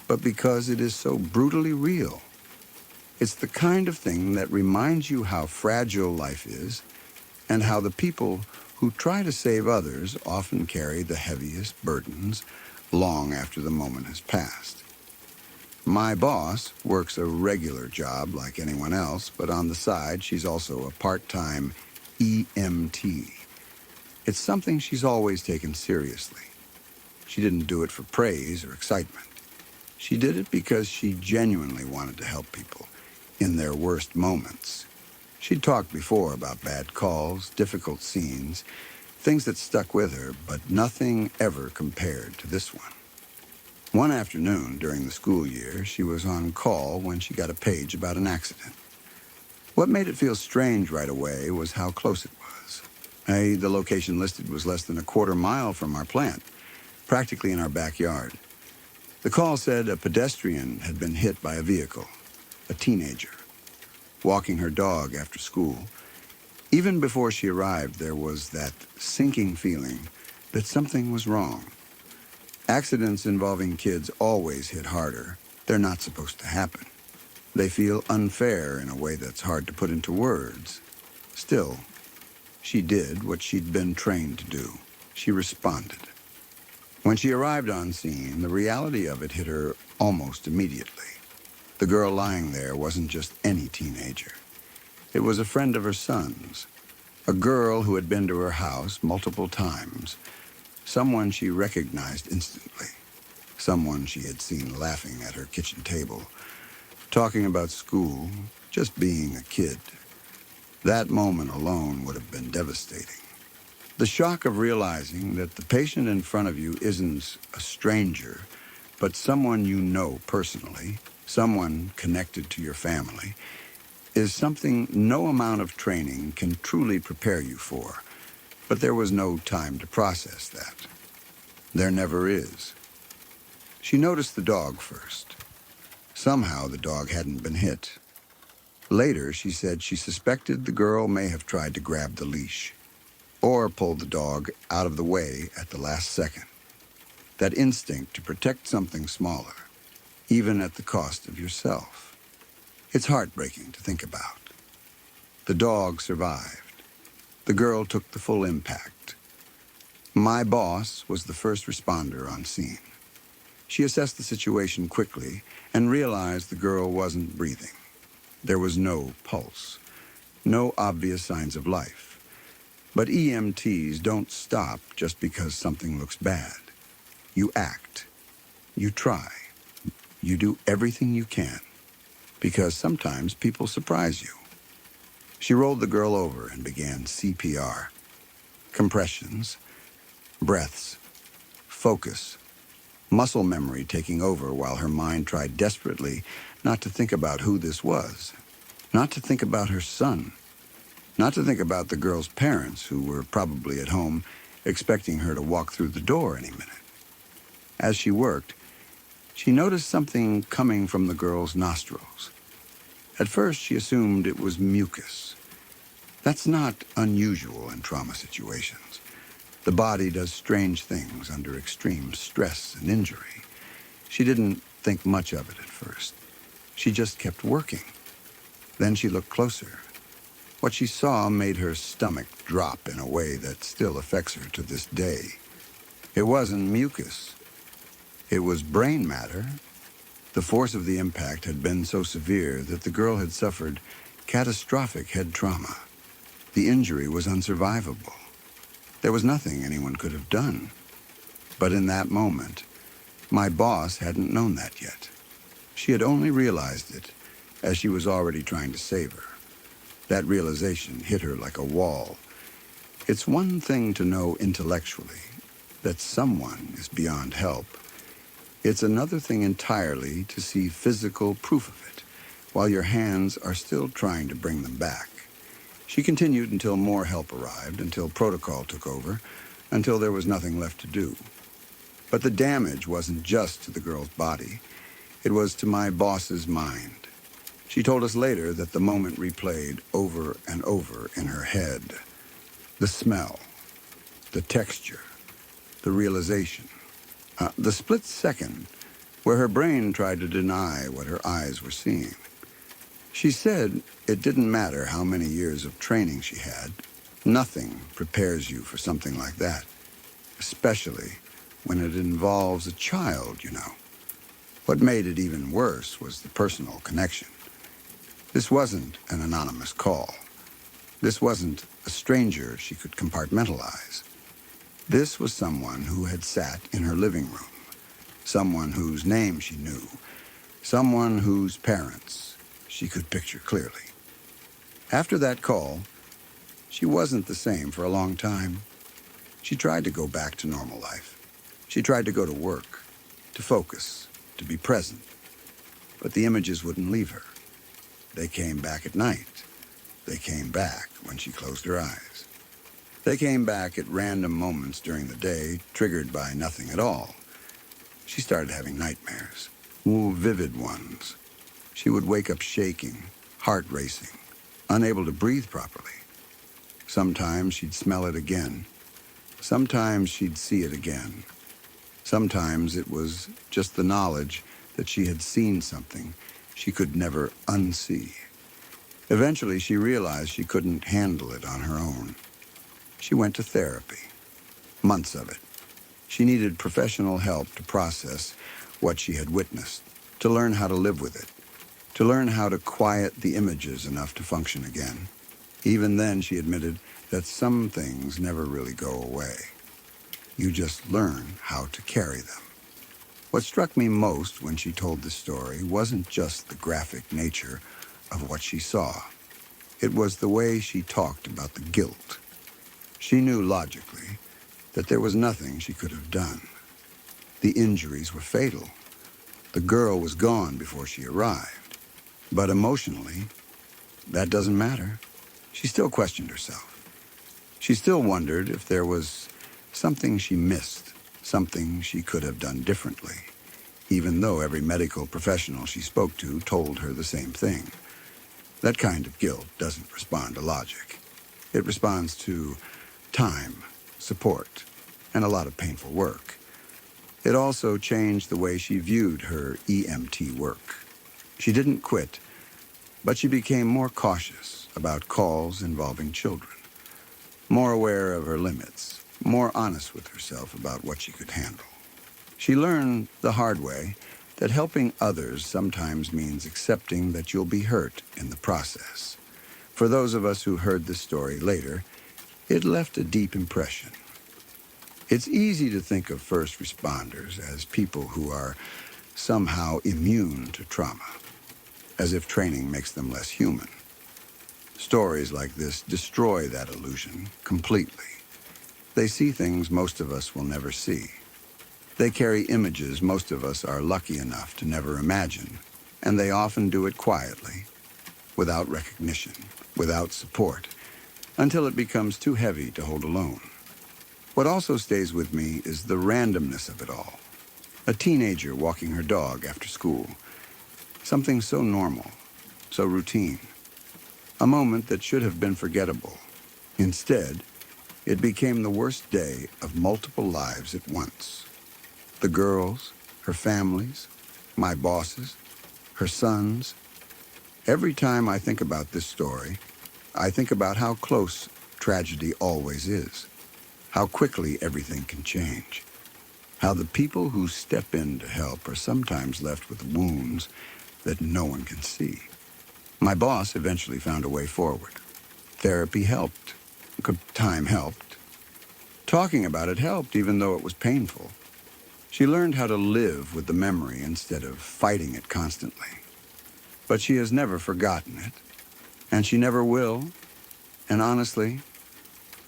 but because it is so brutally real. It's the kind of thing that reminds you how fragile life is and how the people who try to save others often carry the heaviest burdens long after the moment has passed. My boss works a regular job like anyone else, but on the side, she's also a part-time EMT. It's something she's always taken seriously. She didn't do it for praise or excitement. She did it because she genuinely wanted to help people in their worst moments. She'd talked before about bad calls, difficult scenes, things that stuck with her, but nothing ever compared to this one. One afternoon during the school year, she was on call when she got a page about an accident. What made it feel strange right away was how close it was. The location listed was less than a quarter mile from our plant, practically in our backyard. The call said a pedestrian had been hit by a vehicle, a teenager, walking her dog after school. Even before she arrived, there was that sinking feeling that something was wrong. Accidents involving kids always hit harder. They're not supposed to happen. They feel unfair in a way that's hard to put into words. Still, she did what she'd been trained to do. She responded. When she arrived on scene, the reality of it hit her almost immediately. The girl lying there wasn't just any teenager. It was a friend of her son's, a girl who had been to her house multiple times, someone she recognized instantly, someone she had seen laughing at her kitchen table, talking about school, just being a kid. That moment alone would have been devastating. The shock of realizing that the patient in front of you isn't a stranger, but someone you know personally, someone connected to your family, is something no amount of training can truly prepare you for. But there was no time to process that. There never is. She noticed the dog first. Somehow the dog hadn't been hit. Later, she said she suspected the girl may have tried to grab the leash or pull the dog out of the way at the last second. That instinct to protect something smaller, even at the cost of yourself. It's heartbreaking to think about. The dog survived. The girl took the full impact. My boss was the first responder on scene. She assessed the situation quickly and realized the girl wasn't breathing. There was no pulse, no obvious signs of life. But EMTs don't stop just because something looks bad. You act. You try. You do everything you can, because sometimes people surprise you. She rolled the girl over and began CPR. Compressions, breaths, focus, muscle memory taking over while her mind tried desperately not to think about who this was, not to think about her son, not to think about the girl's parents who were probably at home expecting her to walk through the door any minute. As she worked, she noticed something coming from the girl's nostrils. At first, she assumed it was mucus. That's not unusual in trauma situations. The body does strange things under extreme stress and injury. She didn't think much of it at first. She just kept working. Then she looked closer. What she saw made her stomach drop in a way that still affects her to this day. It wasn't mucus. It was brain matter. The force of the impact had been so severe that the girl had suffered catastrophic head trauma. The injury was unsurvivable. There was nothing anyone could have done. But in that moment, my boss hadn't known that yet. She had only realized it as she was already trying to save her. That realization hit her like a wall. It's one thing to know intellectually that someone is beyond help. It's another thing entirely to see physical proof of it, while your hands are still trying to bring them back. She continued until more help arrived, until protocol took over, until there was nothing left to do. But the damage wasn't just to the girl's body. It was to my boss's mind. She told us later that the moment replayed over and over in her head. The smell, the texture, the realization. The split second where her brain tried to deny what her eyes were seeing. She said it didn't matter how many years of training she had. Nothing prepares you for something like that, especially when it involves a child, you know. What made it even worse was the personal connection. This wasn't an anonymous call. This wasn't a stranger she could compartmentalize. This was someone who had sat in her living room, someone whose name she knew, someone whose parents she could picture clearly. After that call, she wasn't the same for a long time. She tried to go back to normal life. She tried to go to work, to focus, to be present. But the images wouldn't leave her. They came back at night. They came back when she closed her eyes. They came back at random moments during the day, triggered by nothing at all. She started having nightmares, vivid ones. She would wake up shaking, heart racing, unable to breathe properly. Sometimes she'd smell it again. Sometimes she'd see it again. Sometimes it was just the knowledge that she had seen something she could never unsee. Eventually, she realized she couldn't handle it on her own. She went to therapy. Months of it. She needed professional help to process what she had witnessed, to learn how to live with it, to learn how to quiet the images enough to function again. Even then, she admitted that some things never really go away. You just learn how to carry them. What struck me most when she told the story wasn't just the graphic nature of what she saw. It was the way she talked about the guilt. She knew logically that there was nothing she could have done. The injuries were fatal. The girl was gone before she arrived. But emotionally, that doesn't matter. She still questioned herself. She still wondered if there was something she missed, something she could have done differently, even though every medical professional she spoke to told her the same thing. That kind of guilt doesn't respond to logic. It responds to time, support, and a lot of painful work. It also changed the way she viewed her EMT work. She didn't quit, but she became more cautious about calls involving children, more aware of her limits, more honest with herself about what she could handle. She learned the hard way that helping others sometimes means accepting that you'll be hurt in the process. For those of us who heard this story later, it left a deep impression. It's easy to think of first responders as people who are somehow immune to trauma, as if training makes them less human. Stories like this destroy that illusion completely. They see things most of us will never see. They carry images most of us are lucky enough to never imagine, and they often do it quietly, without recognition, without support, until it becomes too heavy to hold alone. What also stays with me is the randomness of it all. A teenager walking her dog after school. Something so normal, so routine. A moment that should have been forgettable. Instead, it became the worst day of multiple lives at once. The girls, her families, my bosses, her sons. Every time I think about this story, I think about how close tragedy always is, how quickly everything can change, how the people who step in to help are sometimes left with wounds that no one can see. My boss eventually found a way forward. Therapy helped. Time helped. Talking about it helped, even though it was painful. She learned how to live with the memory instead of fighting it constantly. But she has never forgotten it, and she never will, and honestly,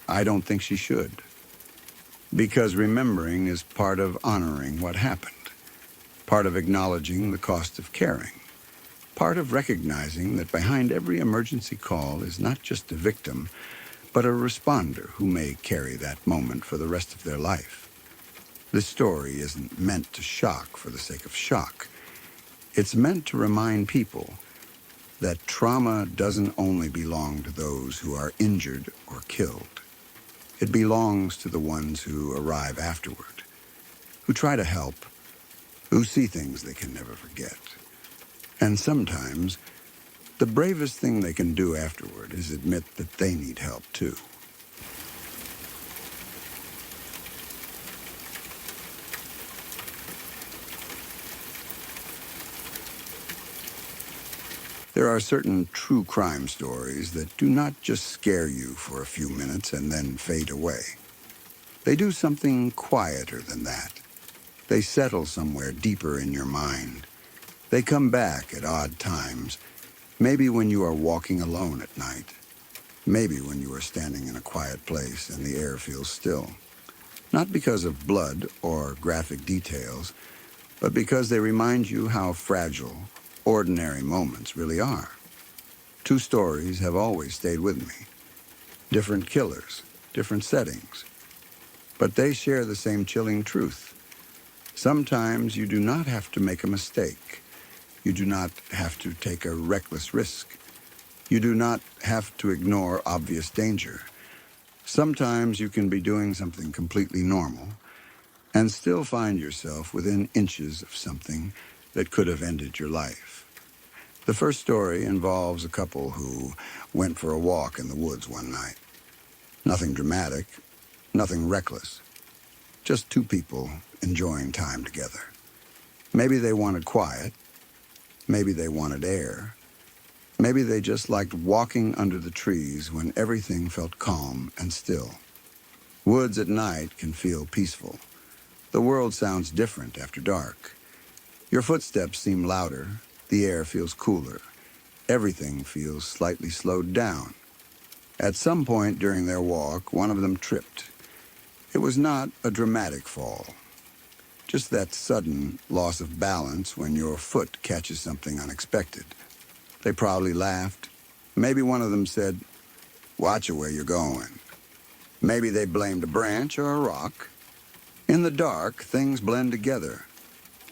I don't think she should. Because remembering is part of honoring what happened, part of acknowledging the cost of caring, part of recognizing that behind every emergency call is not just a victim, but a responder who may carry that moment for the rest of their life. This story isn't meant to shock for the sake of shock. It's meant to remind people that trauma doesn't only belong to those who are injured or killed. It belongs to the ones who arrive afterward, who try to help, who see things they can never forget. And sometimes, the bravest thing they can do afterward is admit that they need help too. There are certain true crime stories that do not just scare you for a few minutes and then fade away. They do something quieter than that. They settle somewhere deeper in your mind. They come back at odd times, maybe when you are walking alone at night, maybe when you are standing in a quiet place and the air feels still. Not because of blood or graphic details, but because they remind you how fragile ordinary moments really are. Two stories have always stayed with me. Different killers, different settings. But they share the same chilling truth. Sometimes you do not have to make a mistake. You do not have to take a reckless risk. You do not have to ignore obvious danger. Sometimes you can be doing something completely normal and still find yourself within inches of something that could have ended your life. The first story involves a couple who went for a walk in the woods one night. Nothing dramatic, nothing reckless. Just two people enjoying time together. Maybe they wanted quiet. Maybe they wanted air. Maybe they just liked walking under the trees when everything felt calm and still. Woods at night can feel peaceful. The world sounds different after dark. Your footsteps seem louder. The air feels cooler. Everything feels slightly slowed down. At some point during their walk, one of them tripped. It was not a dramatic fall. Just that sudden loss of balance when your foot catches something unexpected. They probably laughed. Maybe one of them said, "Watch it where you're going." Maybe they blamed a branch or a rock. In the dark, things blend together.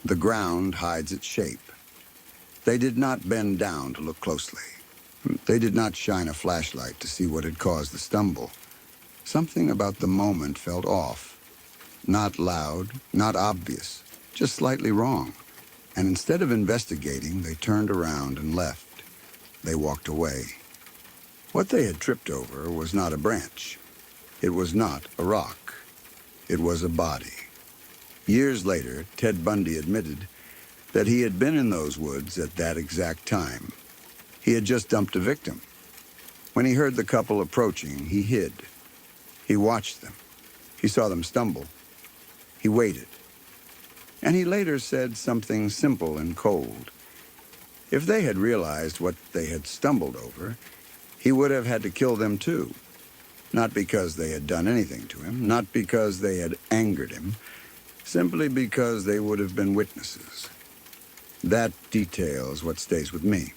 The ground hides its shape. They did not bend down to look closely. They did not shine a flashlight to see what had caused the stumble. Something about the moment felt off. Not loud, not obvious, just slightly wrong. And instead of investigating, they turned around and left. They walked away. What they had tripped over was not a branch. It was not a rock. It was a body. Years later, Ted Bundy admitted that he had been in those woods at that exact time. He had just dumped a victim. When he heard the couple approaching, he hid. He watched them. He saw them stumble. He waited. And he later said something simple and cold. If they had realized what they had stumbled over, he would have had to kill them too. Not because they had done anything to him, not because they had angered him, simply because they would have been witnesses. That detail is what stays with me.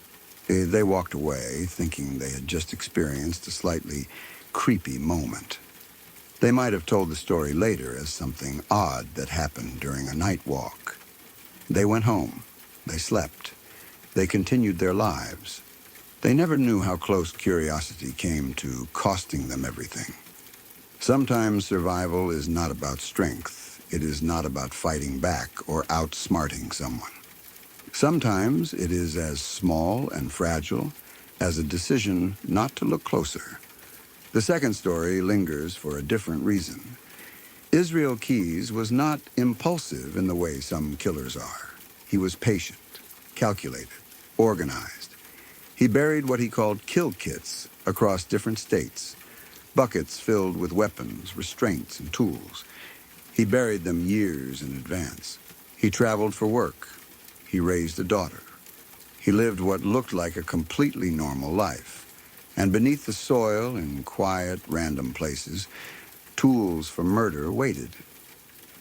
They walked away thinking they had just experienced a slightly creepy moment. They might have told the story later as something odd that happened during a night walk. They went home. They slept. They continued their lives. They never knew how close curiosity came to costing them everything. Sometimes survival is not about strength. It is not about fighting back or outsmarting someone. Sometimes it is as small and fragile as a decision not to look closer. The second story lingers for a different reason. Israel Keyes was not impulsive in the way some killers are. He was patient, calculated, organized. He buried what he called kill kits across different states, buckets filled with weapons, restraints, and tools. He buried them years in advance. He traveled for work. He raised a daughter. He lived what looked like a completely normal life. And beneath the soil, in quiet, random places, tools for murder waited.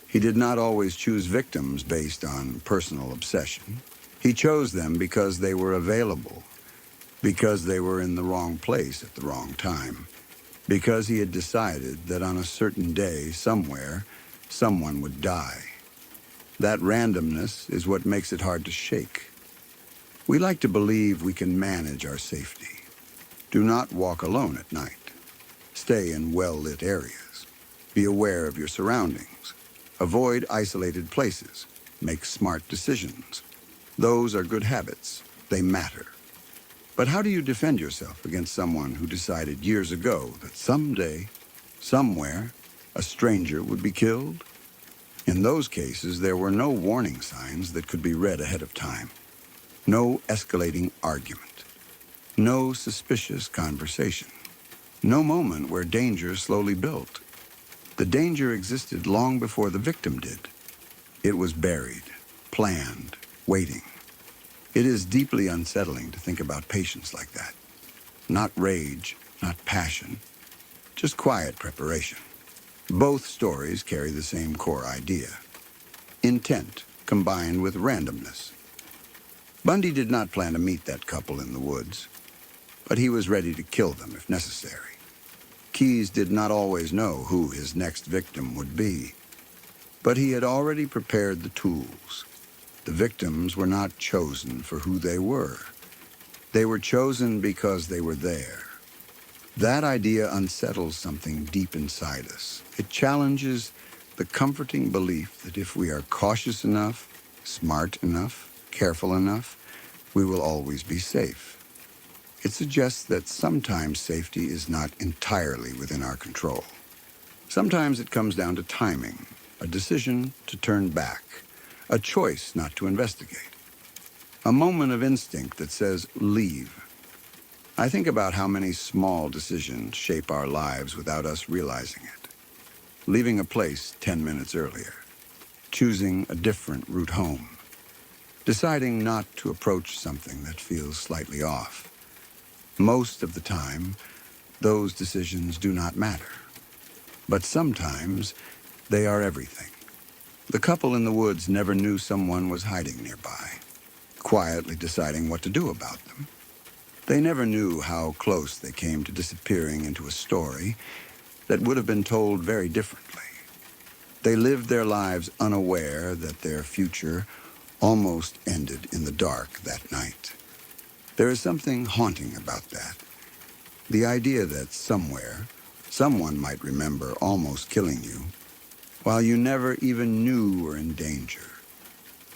He did not always choose victims based on personal obsession. He chose them because they were available, because they were in the wrong place at the wrong time, because he had decided that on a certain day, somewhere, someone would die. That randomness is what makes it hard to shake. We like to believe we can manage our safety. Do not walk alone at night. Stay in well-lit areas. Be aware of your surroundings. Avoid isolated places. Make smart decisions. Those are good habits. They matter. But how do you defend yourself against someone who decided years ago that someday, somewhere, a stranger would be killed? In those cases, there were no warning signs that could be read ahead of time. No escalating argument. No suspicious conversation. No moment where danger slowly built. The danger existed long before the victim did. It was buried, planned, waiting. It is deeply unsettling to think about patience like that. Not rage, not passion, just quiet preparation. Both stories carry the same core idea. Intent combined with randomness. Bundy did not plan to meet that couple in the woods, but he was ready to kill them if necessary. Keyes did not always know who his next victim would be, but he had already prepared the tools. The victims were not chosen for who they were. They were chosen because they were there. That idea unsettles something deep inside us. It challenges the comforting belief that if we are cautious enough, smart enough, careful enough, we will always be safe. It suggests that sometimes safety is not entirely within our control. Sometimes it comes down to timing, a decision to turn back, a choice not to investigate, a moment of instinct that says, leave. I think about how many small decisions shape our lives without us realizing it. Leaving a place 10 minutes earlier, choosing a different route home, deciding not to approach something that feels slightly off. Most of the time, those decisions do not matter. But sometimes, they are everything. The couple in the woods never knew someone was hiding nearby, quietly deciding what to do about them. They never knew how close they came to disappearing into a story that would have been told very differently. They lived their lives unaware that their future almost ended in the dark that night. There is something haunting about that. The idea that somewhere, someone might remember almost killing you, while you never even knew you were in danger.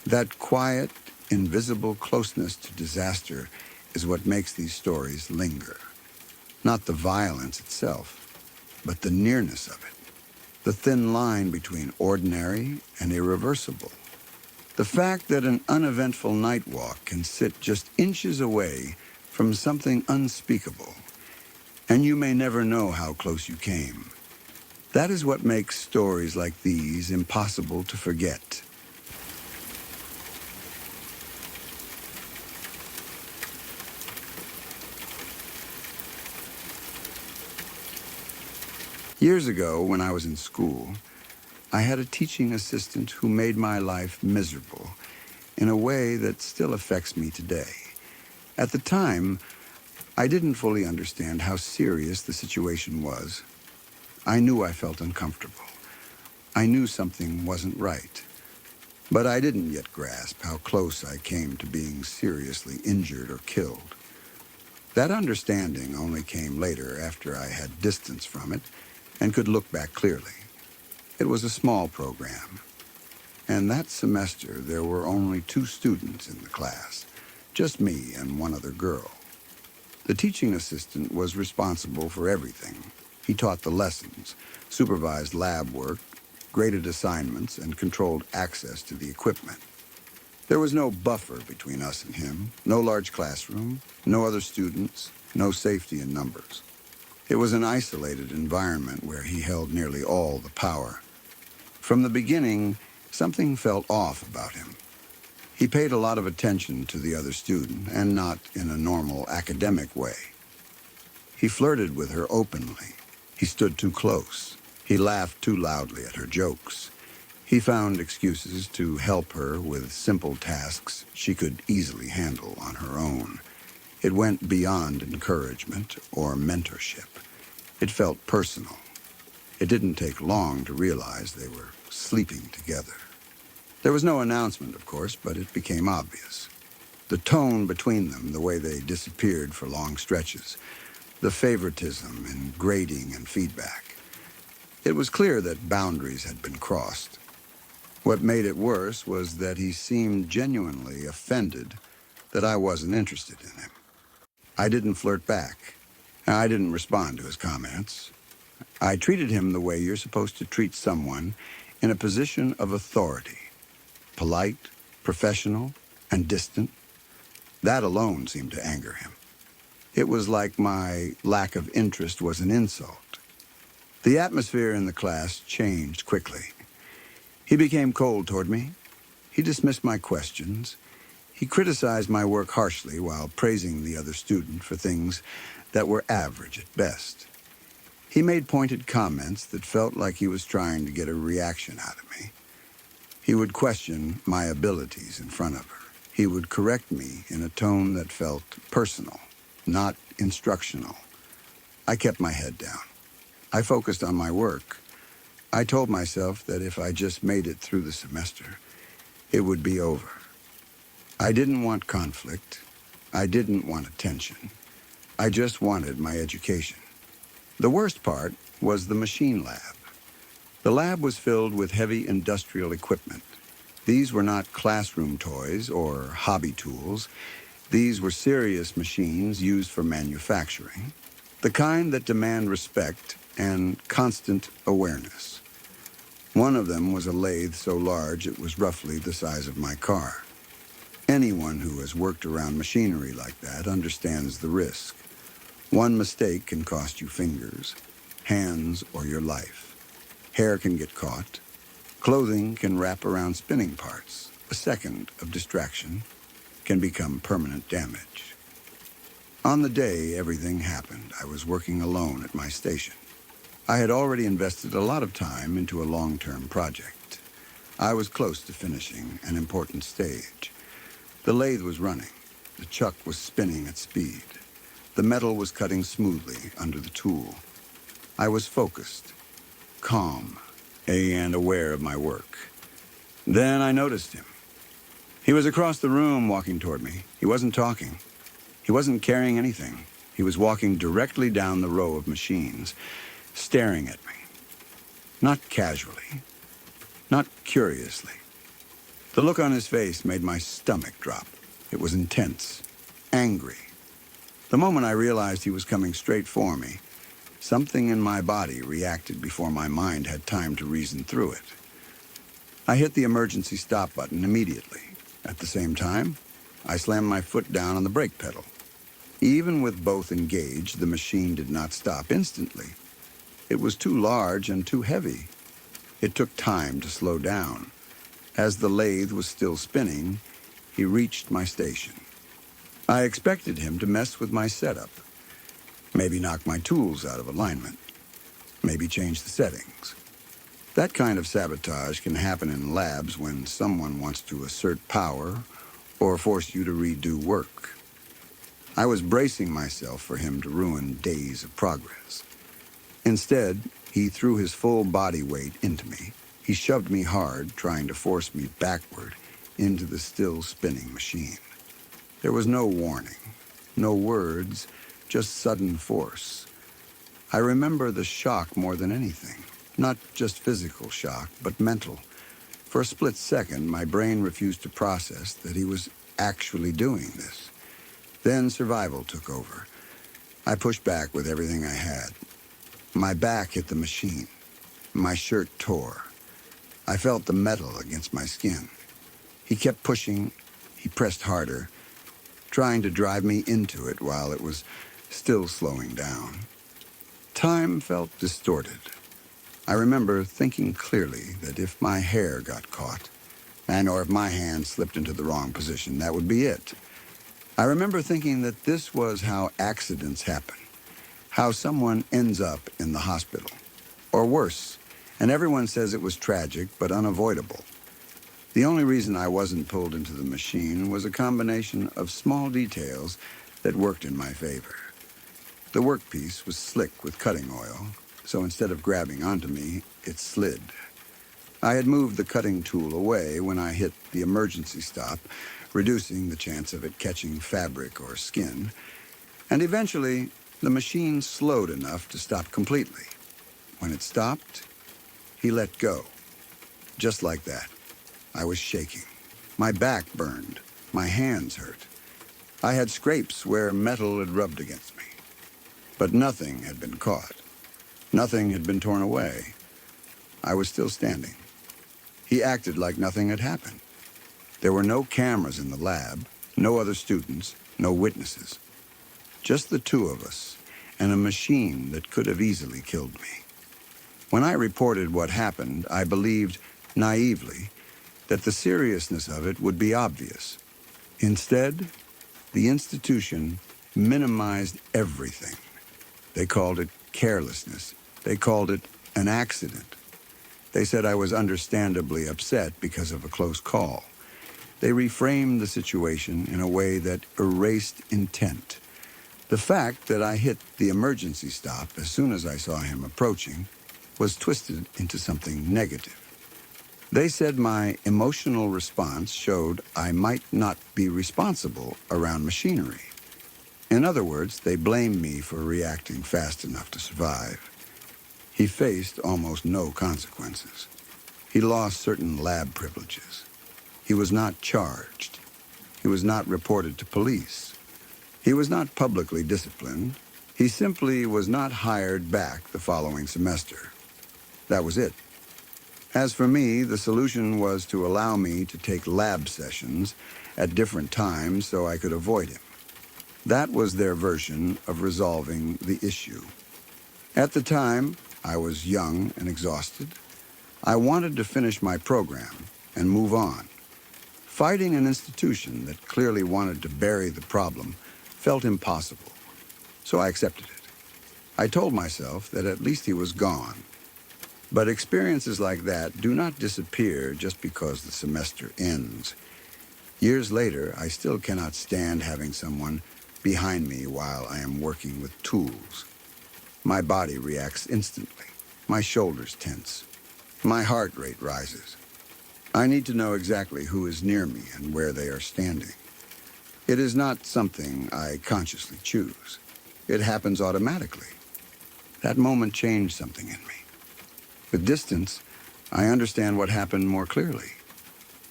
That quiet, invisible closeness to disaster is what makes these stories linger. Not the violence itself, but the nearness of it. The thin line between ordinary and irreversible. The fact that an uneventful night walk can sit just inches away from something unspeakable, and you may never know how close you came. That is what makes stories like these impossible to forget. Years ago, when I was in school, I had a teaching assistant who made my life miserable in a way that still affects me today. At the time, I didn't fully understand how serious the situation was. I knew I felt uncomfortable. I knew something wasn't right. But I didn't yet grasp how close I came to being seriously injured or killed. That understanding only came later after I had distance from it and could look back clearly. It was a small program, and that semester there were only 2 students in the class, just me and one other girl. The teaching assistant was responsible for everything. He taught the lessons, supervised lab work, graded assignments, and controlled access to the equipment. There was no buffer between us and him, no large classroom, no other students, no safety in numbers. It was an isolated environment where he held nearly all the power. From the beginning, something felt off about him. He paid a lot of attention to the other student, and not in a normal academic way. He flirted with her openly. He stood too close. He laughed too loudly at her jokes. He found excuses to help her with simple tasks she could easily handle on her own. It went beyond encouragement or mentorship. It felt personal. It didn't take long to realize they were sleeping together. There was no announcement, of course, but it became obvious. The tone between them, the way they disappeared for long stretches, the favoritism in grading and feedback. It was clear that boundaries had been crossed. What made it worse was that he seemed genuinely offended that I wasn't interested in him. I didn't flirt back. I didn't respond to his comments. I treated him the way you're supposed to treat someone in a position of authority. Polite, professional, and distant. That alone seemed to anger him. It was like my lack of interest was an insult. The atmosphere in the class changed quickly. He became cold toward me. He dismissed my questions. He criticized my work harshly while praising the other student for things that were average at best. He made pointed comments that felt like he was trying to get a reaction out of me. He would question my abilities in front of her. He would correct me in a tone that felt personal, not instructional. I kept my head down. I focused on my work. I told myself that if I just made it through the semester, it would be over. I didn't want conflict. I didn't want attention. I just wanted my education. The worst part was the machine lab. The lab was filled with heavy industrial equipment. These were not classroom toys or hobby tools. These were serious machines used for manufacturing, the kind that demand respect and constant awareness. One of them was a lathe so large it was roughly the size of my car. Anyone who has worked around machinery like that understands the risk. One mistake can cost you fingers, hands, or your life. Hair can get caught. Clothing can wrap around spinning parts. A second of distraction can become permanent damage. On the day everything happened, I was working alone at my station. I had already invested a lot of time into a long-term project. I was close to finishing an important stage. The lathe was running. The chuck was spinning at speed. The metal was cutting smoothly under the tool. I was focused, calm, and aware of my work. Then I noticed him. He was across the room walking toward me. He wasn't talking. He wasn't carrying anything. He was walking directly down the row of machines, staring at me. Not casually, not curiously. The look on his face made my stomach drop. It was intense, angry. The moment I realized he was coming straight for me, something in my body reacted before my mind had time to reason through it. I hit the emergency stop button immediately. At the same time, I slammed my foot down on the brake pedal. Even with both engaged, the machine did not stop instantly. It was too large and too heavy. It took time to slow down. As the lathe was still spinning, he reached my station. I expected him to mess with my setup. Maybe knock my tools out of alignment. Maybe change the settings. That kind of sabotage can happen in labs when someone wants to assert power or force you to redo work. I was bracing myself for him to ruin days of progress. Instead, he threw his full body weight into me. He shoved me hard, trying to force me backward into the still spinning machine. There was no warning, no words, just sudden force. I remember the shock more than anything. Not just physical shock, but mental. For a split second, my brain refused to process that he was actually doing this. Then survival took over. I pushed back with everything I had. My back hit the machine. My shirt tore. I felt the metal against my skin. He kept pushing. He pressed harder, trying to drive me into it while it was still slowing down. Time felt distorted. I remember thinking clearly that if my hair got caught, or if my hand slipped into the wrong position, that would be it. I remember thinking that this was how accidents happen, how someone ends up in the hospital, or worse, and everyone says it was tragic but unavoidable. The only reason I wasn't pulled into the machine was a combination of small details that worked in my favor. The workpiece was slick with cutting oil, so instead of grabbing onto me, it slid. I had moved the cutting tool away when I hit the emergency stop, reducing the chance of it catching fabric or skin, and eventually the machine slowed enough to stop completely. When it stopped, he let go. Just like that. I was shaking. My back burned. My hands hurt. I had scrapes where metal had rubbed against me. But nothing had been caught. Nothing had been torn away. I was still standing. He acted like nothing had happened. There were no cameras in the lab, no other students, no witnesses. Just the two of us, and a machine that could have easily killed me. When I reported what happened, I believed, naively, that the seriousness of it would be obvious. Instead, the institution minimized everything. They called it carelessness. They called it an accident. They said I was understandably upset because of a close call. They reframed the situation in a way that erased intent. The fact that I hit the emergency stop as soon as I saw him approaching was twisted into something negative. They said my emotional response showed I might not be responsible around machinery. In other words, they blamed me for reacting fast enough to survive. He faced almost no consequences. He lost certain lab privileges. He was not charged. He was not reported to police. He was not publicly disciplined. He simply was not hired back the following semester. That was it. As for me, the solution was to allow me to take lab sessions at different times so I could avoid him. That was their version of resolving the issue. At the time, I was young and exhausted. I wanted to finish my program and move on. Fighting an institution that clearly wanted to bury the problem felt impossible, so I accepted it. I told myself that at least he was gone. But experiences like that do not disappear just because the semester ends. Years later, I still cannot stand having someone behind me while I am working with tools. My body reacts instantly. My shoulders tense. My heart rate rises. I need to know exactly who is near me and where they are standing. It is not something I consciously choose. It happens automatically. That moment changed something in me. With distance, I understand what happened more clearly.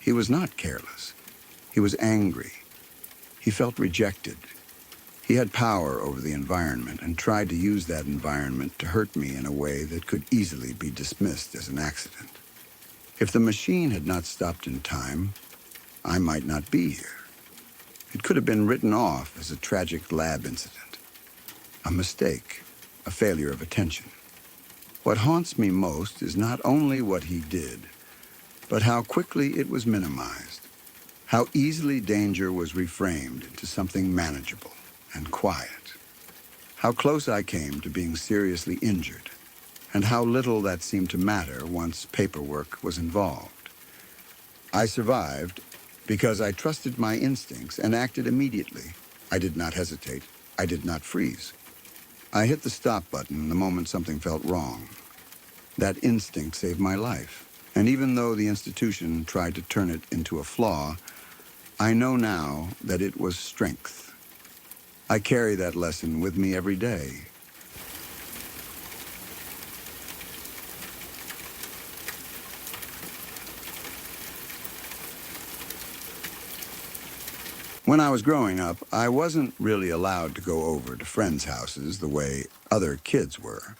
He was not careless. He was angry. He felt rejected. He had power over the environment and tried to use that environment to hurt me in a way that could easily be dismissed as an accident. If the machine had not stopped in time, I might not be here. It could have been written off as a tragic lab incident, a mistake, a failure of attention. What haunts me most is not only what he did, but how quickly it was minimized, how easily danger was reframed into something manageable and quiet, how close I came to being seriously injured, and how little that seemed to matter once paperwork was involved. I survived because I trusted my instincts and acted immediately. I did not hesitate. I did not freeze. I hit the stop button the moment something felt wrong. That instinct saved my life, and even though the institution tried to turn it into a flaw, I know now that it was strength. I carry that lesson with me every day. When I was growing up, I wasn't really allowed to go over to friends' houses the way other kids were.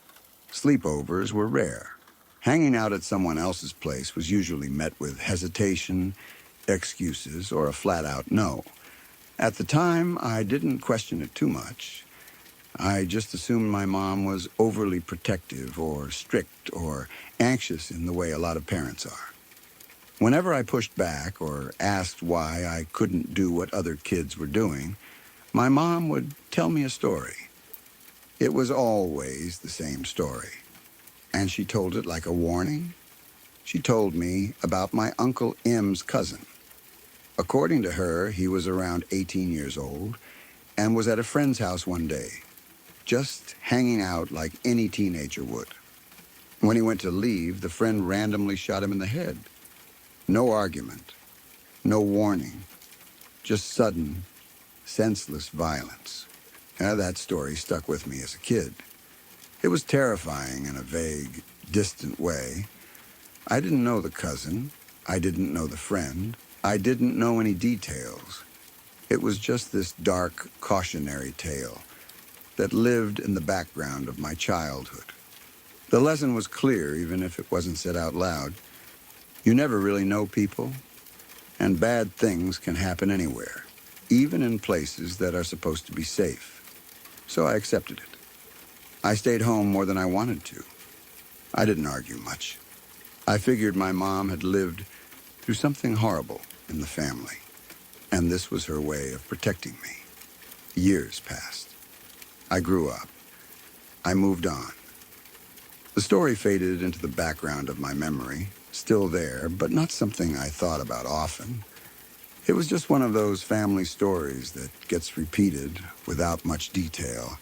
Sleepovers were rare. Hanging out at someone else's place was usually met with hesitation, excuses, or a flat-out no. At the time, I didn't question it too much. I just assumed my mom was overly protective or strict or anxious in the way a lot of parents are. Whenever I pushed back or asked why I couldn't do what other kids were doing, my mom would tell me a story. It was always the same story. And she told it like a warning. She told me about my Uncle M's cousin. According to her, he was around 18 years old and was at a friend's house one day, just hanging out like any teenager would. When he went to leave, the friend randomly shot him in the head. No argument, no warning, just sudden, senseless violence. That story stuck with me as a kid. It was terrifying in a vague, distant way. I didn't know the cousin. I didn't know the friend. I didn't know any details. It was just this dark, cautionary tale that lived in the background of my childhood. The lesson was clear, even if it wasn't said out loud. You never really know people, and bad things can happen anywhere, even in places that are supposed to be safe. So I accepted it. I stayed home more than I wanted to. I didn't argue much. I figured my mom had lived through something horrible in the family, and this was her way of protecting me. Years passed. I grew up. I moved on. The story faded into the background of my memory, still there, but not something I thought about often. It was just one of those family stories that gets repeated without much detail,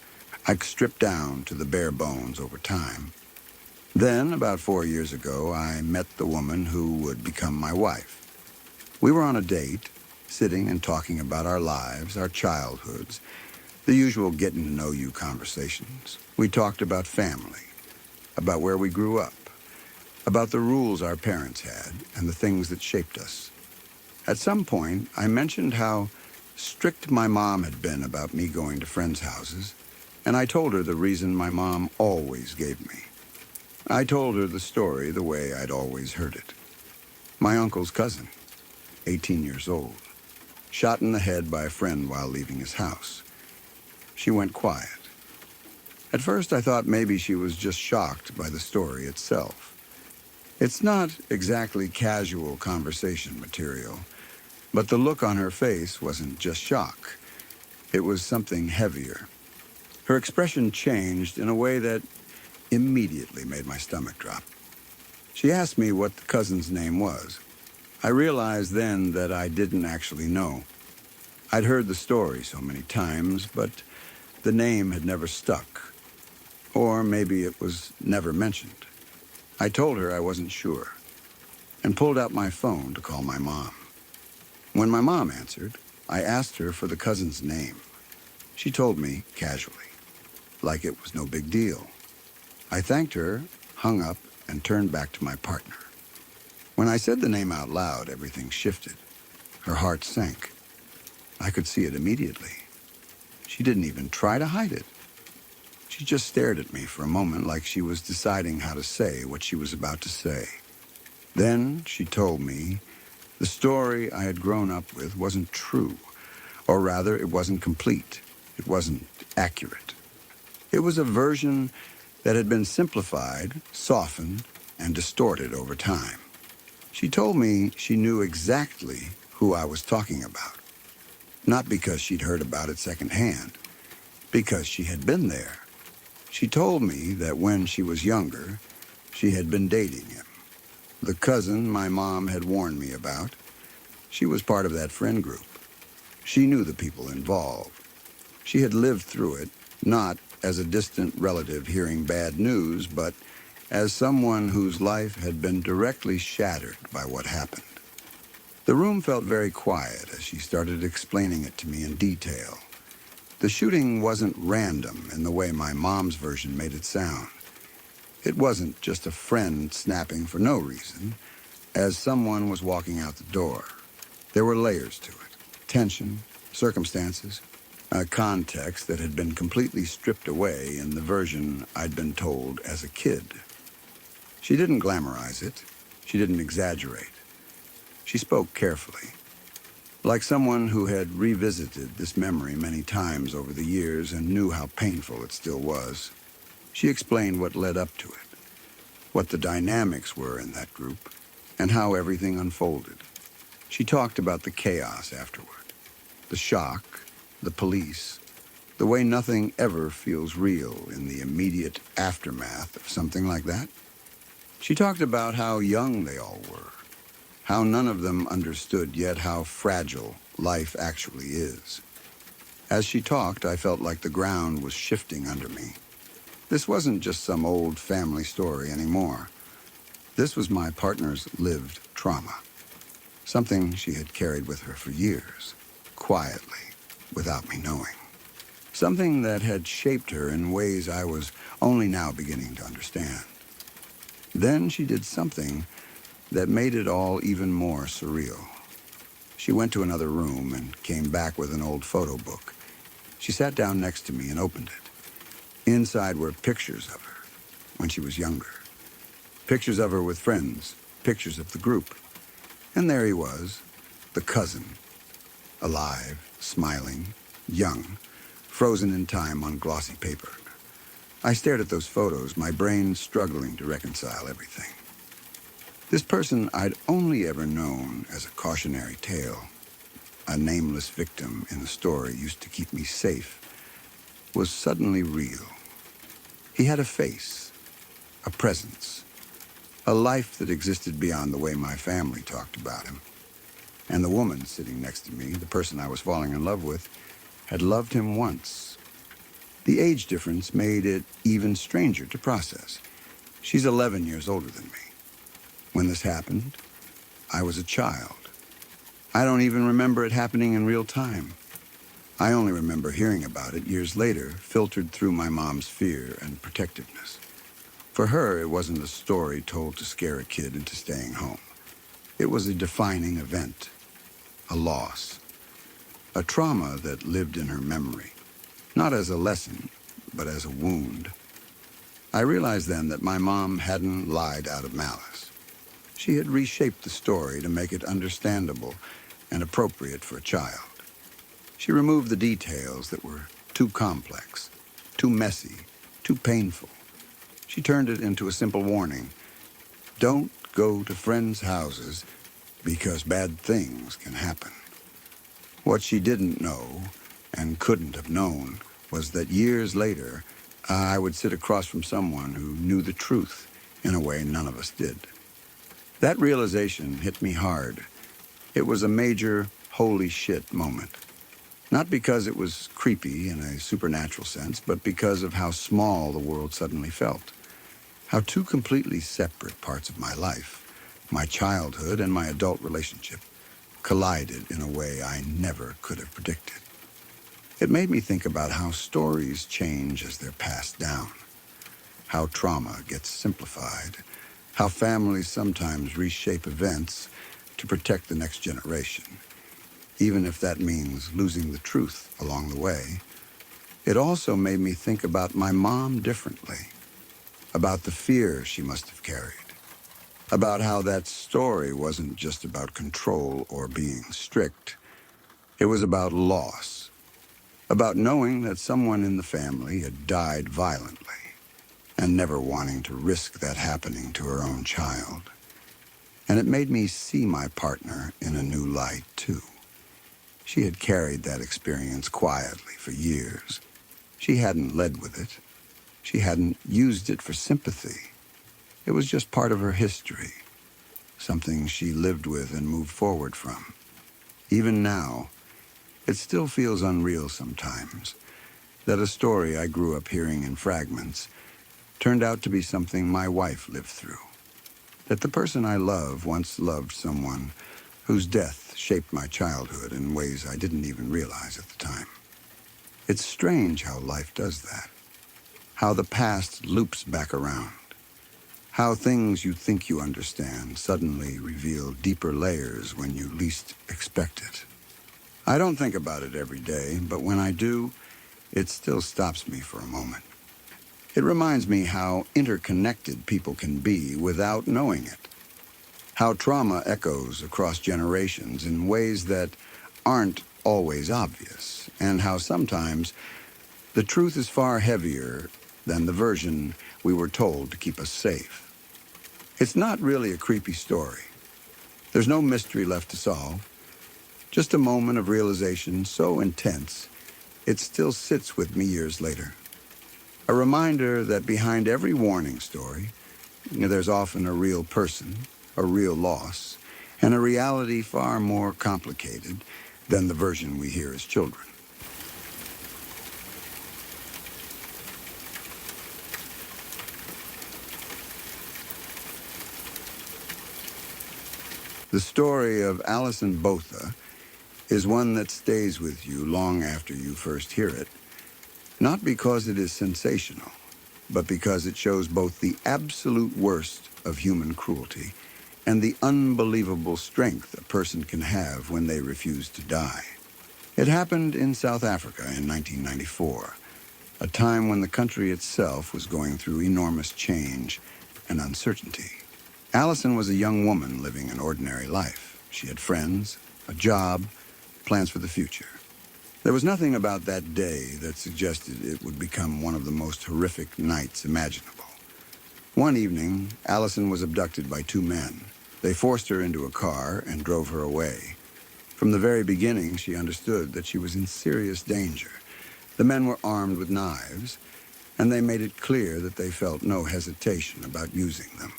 like stripped down to the bare bones over time. Then, about 4 years ago, I met the woman who would become my wife. We were on a date, sitting and talking about our lives, our childhoods, the usual getting-to-know-you conversations. We talked about family, about where we grew up, about the rules our parents had and the things that shaped us. At some point, I mentioned how strict my mom had been about me going to friends' houses, and I told her the reason my mom always gave me. I told her the story the way I'd always heard it. My uncle's cousin, 18 years old, shot in the head by a friend while leaving his house. She went quiet. At first, I thought maybe she was just shocked by the story itself. It's not exactly casual conversation material, but the look on her face wasn't just shock. It was something heavier. Her expression changed in a way that immediately made my stomach drop. She asked me what the cousin's name was. I realized then that I didn't actually know. I'd heard the story so many times, but the name had never stuck. Or maybe it was never mentioned. I told her I wasn't sure, and pulled out my phone to call my mom. When my mom answered, I asked her for the cousin's name. She told me casually, like it was no big deal. I thanked her, hung up, and turned back to my partner. When I said the name out loud, everything shifted. Her heart sank. I could see it immediately. She didn't even try to hide it. She just stared at me for a moment like she was deciding how to say what she was about to say. Then she told me the story I had grown up with wasn't true, or rather, it wasn't complete. It wasn't accurate. It was a version that had been simplified, softened, and distorted over time. She told me she knew exactly who I was talking about. Not because she'd heard about it secondhand, because she had been there. She told me that when she was younger, she had been dating him. The cousin my mom had warned me about, she was part of that friend group. She knew the people involved. She had lived through it, not as a distant relative hearing bad news, but as someone whose life had been directly shattered by what happened. The room felt very quiet as she started explaining it to me in detail. The shooting wasn't random in the way my mom's version made it sound. It wasn't just a friend snapping for no reason, as someone was walking out the door. There were layers to it: tension, circumstances, a context that had been completely stripped away in the version I'd been told as a kid. She didn't glamorize it. She didn't exaggerate. She spoke carefully. Like someone who had revisited this memory many times over the years and knew how painful it still was. She explained what led up to it, what the dynamics were in that group, and how everything unfolded. She talked about the chaos afterward, the shock, the police, the way nothing ever feels real in the immediate aftermath of something like that. She talked about how young they all were, how none of them understood yet how fragile life actually is. As she talked, I felt like the ground was shifting under me. This wasn't just some old family story anymore. This was my partner's lived trauma, something she had carried with her for years, quietly, without me knowing. Something that had shaped her in ways I was only now beginning to understand. Then she did something that made it all even more surreal. She went to another room and came back with an old photo book. She sat down next to me and opened it. Inside were pictures of her when she was younger. Pictures of her with friends, pictures of the group. And there he was, the cousin, alive, smiling, young, frozen in time on glossy paper. I stared at those photos, my brain struggling to reconcile everything. This person I'd only ever known as a cautionary tale, a nameless victim in the story used to keep me safe, was suddenly real. He had a face, a presence, a life that existed beyond the way my family talked about him. And the woman sitting next to me, the person I was falling in love with, had loved him once. The age difference made it even stranger to process. She's 11 years older than me. When this happened, I was a child. I don't even remember it happening in real time. I only remember hearing about it years later, filtered through my mom's fear and protectiveness. For her, it wasn't a story told to scare a kid into staying home. It was a defining event, a loss, a trauma that lived in her memory, not as a lesson, but as a wound. I realized then that my mom hadn't lied out of malice. She had reshaped the story to make it understandable and appropriate for a child. She removed the details that were too complex, too messy, too painful. She turned it into a simple warning. Don't go to friends' houses because bad things can happen. What she didn't know and couldn't have known was that years later, I would sit across from someone who knew the truth in a way none of us did. That realization hit me hard. It was a major holy shit moment. Not because it was creepy in a supernatural sense, but because of how small the world suddenly felt. How two completely separate parts of my life, my childhood and my adult relationship, collided in a way I never could have predicted. It made me think about how stories change as they're passed down, how trauma gets simplified, how families sometimes reshape events to protect the next generation, even if that means losing the truth along the way. It also made me think about my mom differently, about the fear she must have carried, about how that story wasn't just about control or being strict. It was about loss, about knowing that someone in the family had died violently and never wanting to risk that happening to her own child. And it made me see my partner in a new light, too. She had carried that experience quietly for years. She hadn't led with it. She hadn't used it for sympathy. It was just part of her history, something she lived with and moved forward from. Even now, it still feels unreal sometimes that a story I grew up hearing in fragments turned out to be something my wife lived through. That the person I love once loved someone whose death shaped my childhood in ways I didn't even realize at the time. It's strange how life does that. How the past loops back around. How things you think you understand suddenly reveal deeper layers when you least expect it. I don't think about it every day, but when I do, it still stops me for a moment. It reminds me how interconnected people can be without knowing it. How trauma echoes across generations in ways that aren't always obvious, and how sometimes the truth is far heavier than the version we were told to keep us safe. It's not really a creepy story. There's no mystery left to solve, just a moment of realization so intense it still sits with me years later. A reminder that behind every warning story, there's often a real person, a real loss, and a reality far more complicated than the version we hear as children. The story of Alison Botha is one that stays with you long after you first hear it, not because it is sensational, but because it shows both the absolute worst of human cruelty and the unbelievable strength a person can have when they refuse to die. It happened in South Africa in 1994, a time when the country itself was going through enormous change and uncertainty. Alison was a young woman living an ordinary life. She had friends, a job, plans for the future. There was nothing about that day that suggested it would become one of the most horrific nights imaginable. One evening, Alison was abducted by two men. They forced her into a car and drove her away. From the very beginning, she understood that she was in serious danger. The men were armed with knives, and they made it clear that they felt no hesitation about using them.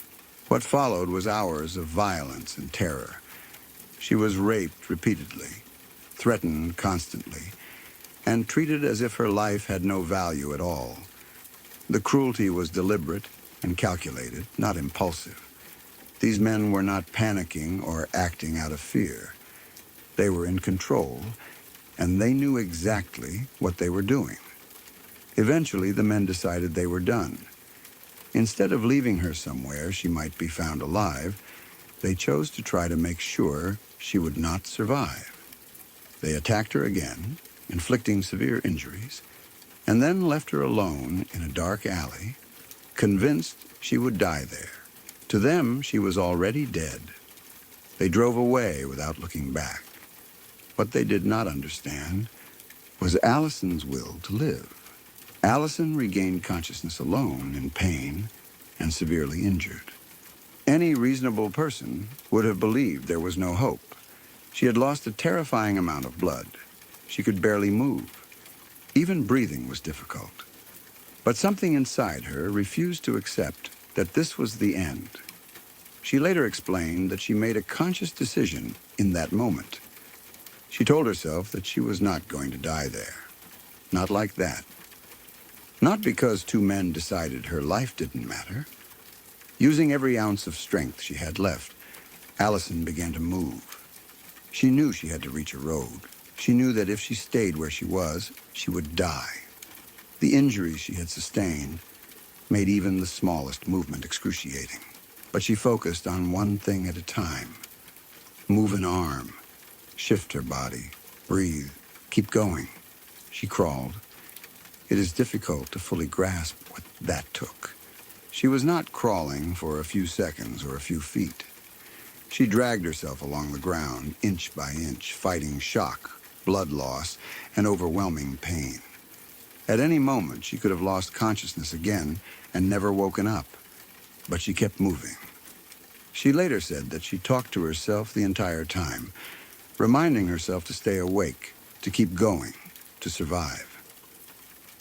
What followed was hours of violence and terror. She was raped repeatedly, threatened constantly, and treated as if her life had no value at all. The cruelty was deliberate and calculated, not impulsive. These men were not panicking or acting out of fear. They were in control, and they knew exactly what they were doing. Eventually, the men decided they were done. Instead of leaving her somewhere she might be found alive, they chose to try to make sure she would not survive. They attacked her again, inflicting severe injuries, and then left her alone in a dark alley, convinced she would die there. To them, she was already dead. They drove away without looking back. What they did not understand was Alison's will to live. Alison regained consciousness alone, in pain and severely injured. Any reasonable person would have believed there was no hope. She had lost a terrifying amount of blood. She could barely move. Even breathing was difficult. But something inside her refused to accept that this was the end. She later explained that she made a conscious decision in that moment. She told herself that she was not going to die there. Not like that. Not because two men decided her life didn't matter. Using every ounce of strength she had left, Alison began to move. She knew she had to reach a road. She knew that if she stayed where she was, she would die. The injuries she had sustained made even the smallest movement excruciating. But she focused on one thing at a time. Move an arm, shift her body, breathe, keep going. She crawled. It is difficult to fully grasp what that took. She was not crawling for a few seconds or a few feet. She dragged herself along the ground, inch by inch, fighting shock, blood loss, and overwhelming pain. At any moment, she could have lost consciousness again and never woken up. But she kept moving. She later said that she talked to herself the entire time, reminding herself to stay awake, to keep going, to survive.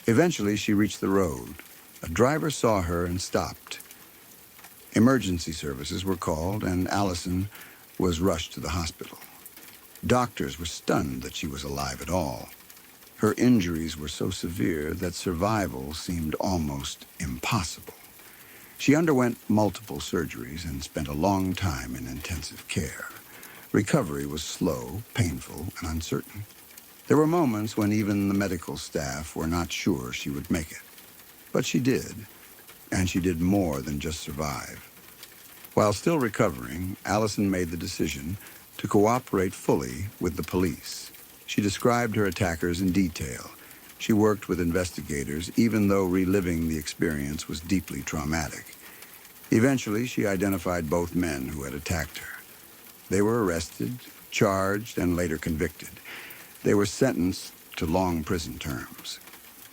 Eventually, she reached the road. A driver saw her and stopped. Emergency services were called, and Alison was rushed to the hospital. Doctors were stunned that she was alive at all. Her injuries were so severe that survival seemed almost impossible. She underwent multiple surgeries and spent a long time in intensive care. Recovery was slow, painful, and uncertain. There were moments when even the medical staff were not sure she would make it. But she did, and she did more than just survive. While still recovering, Alison made the decision to cooperate fully with the police. She described her attackers in detail. She worked with investigators, even though reliving the experience was deeply traumatic. Eventually, she identified both men who had attacked her. They were arrested charged, and later convicted. They were sentenced to long prison terms.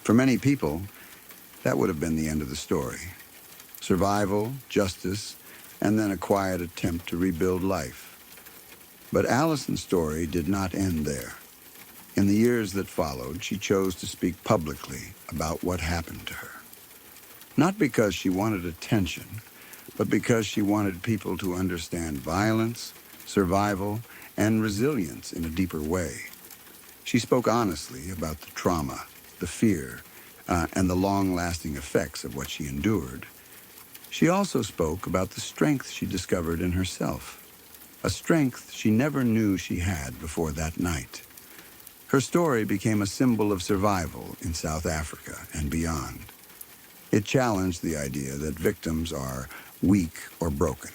For many people, that would have been the end of the story. Survival, justice, and then a quiet attempt to rebuild life. But Allison's story did not end there. In the years that followed, she chose to speak publicly about what happened to her. Not because she wanted attention, but because she wanted people to understand violence, survival, and resilience in a deeper way. She spoke honestly about the trauma, the fear, and the long-lasting effects of what she endured. She also spoke about the strength she discovered in herself, a strength she never knew she had before that night. Her story became a symbol of survival in South Africa and beyond. It challenged the idea that victims are weak or broken.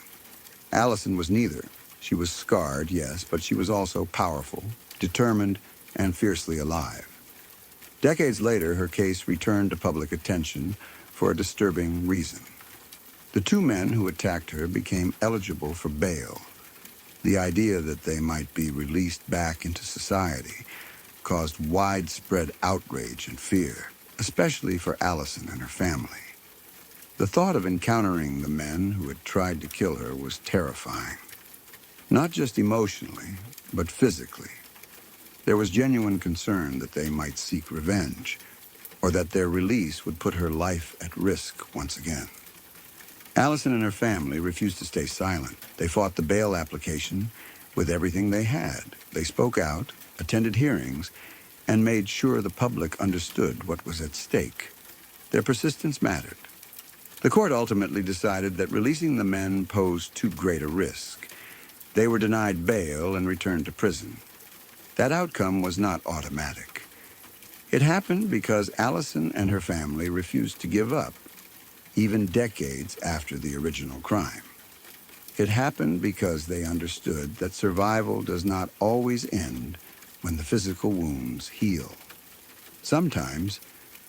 Allison was neither. She was scarred, yes, but she was also powerful, determined, and fiercely alive. Decades later, her case returned to public attention for a disturbing reason. The two men who attacked her became eligible for bail. The idea that they might be released back into society caused widespread outrage and fear, especially for Allison and her family. The thought of encountering the men who had tried to kill her was terrifying. Not just emotionally, but physically. There was genuine concern that they might seek revenge, or that their release would put her life at risk once again. Allison and her family refused to stay silent. They fought the bail application with everything they had. They spoke out, attended hearings, and made sure the public understood what was at stake. Their persistence mattered. The court ultimately decided that releasing the men posed too great a risk. They were denied bail and returned to prison. That outcome was not automatic. It happened because Allison and her family refused to give up, even decades after the original crime. It happened because they understood that survival does not always end when the physical wounds heal. Sometimes,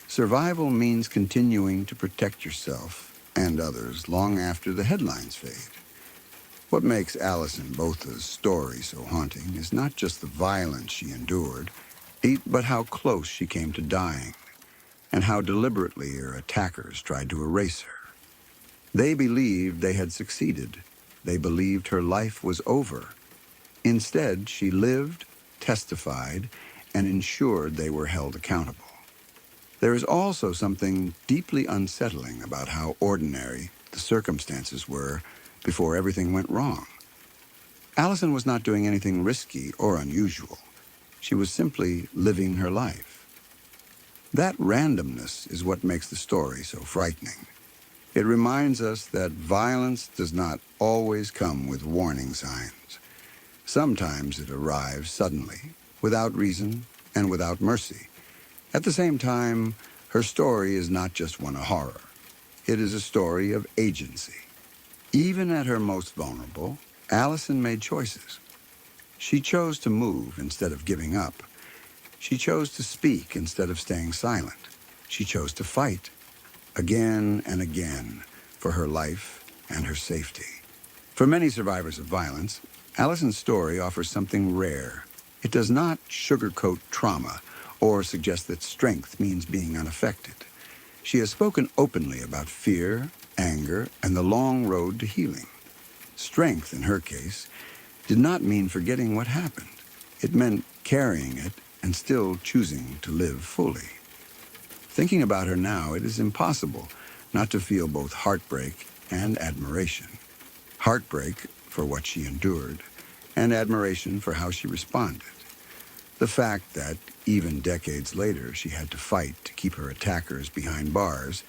survival means continuing to protect yourself and others long after the headlines fade. What makes Allison Botha's story so haunting is not just the violence she endured, but how close she came to dying, and how deliberately her attackers tried to erase her. They believed they had succeeded. They believed her life was over. Instead, she lived, testified, and ensured they were held accountable. There is also something deeply unsettling about how ordinary the circumstances were before everything went wrong. Allison was not doing anything risky or unusual. She was simply living her life. That randomness is what makes the story so frightening. It reminds us that violence does not always come with warning signs. Sometimes it arrives suddenly, without reason and without mercy. At the same time, her story is not just one of horror. It is a story of agency. Even at her most vulnerable, Allison made choices. She chose to move instead of giving up. She chose to speak instead of staying silent. She chose to fight, again and again, for her life and her safety. For many survivors of violence, Allison's story offers something rare. It does not sugarcoat trauma or suggest that strength means being unaffected. She has spoken openly about fear, anger, and the long road to healing. Strength, in her case, did not mean forgetting what happened. It meant carrying it and still choosing to live fully. Thinking about her now, it is impossible not to feel both heartbreak and admiration. Heartbreak for what she endured, and admiration for how she responded. The fact that, even decades later, she had to fight to keep her attackers behind bars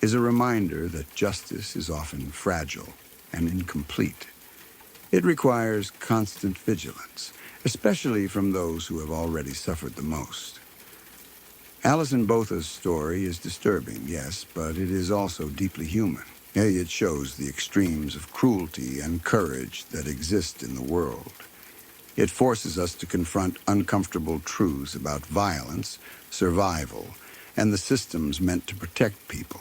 is a reminder that justice is often fragile and incomplete. It requires constant vigilance, especially from those who have already suffered the most. Allison Botha's story is disturbing, yes, but it is also deeply human. It shows the extremes of cruelty and courage that exist in the world. It forces us to confront uncomfortable truths about violence, survival, and the systems meant to protect people.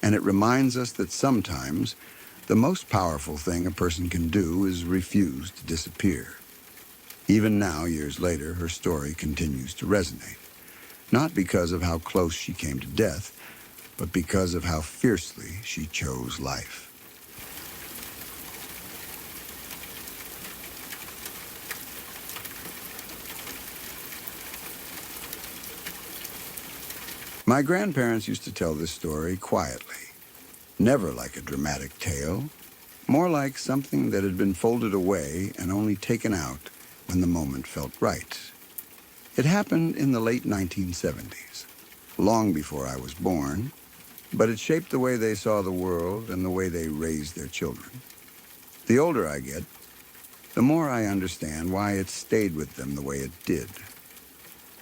And it reminds us that sometimes the most powerful thing a person can do is refuse to disappear. Even now, years later, her story continues to resonate. Not because of how close she came to death, but because of how fiercely she chose life. My grandparents used to tell this story quietly, never like a dramatic tale, more like something that had been folded away and only taken out when the moment felt right. It happened in the late 1970s, long before I was born, but it shaped the way they saw the world and the way they raised their children. The older I get, the more I understand why it stayed with them the way it did.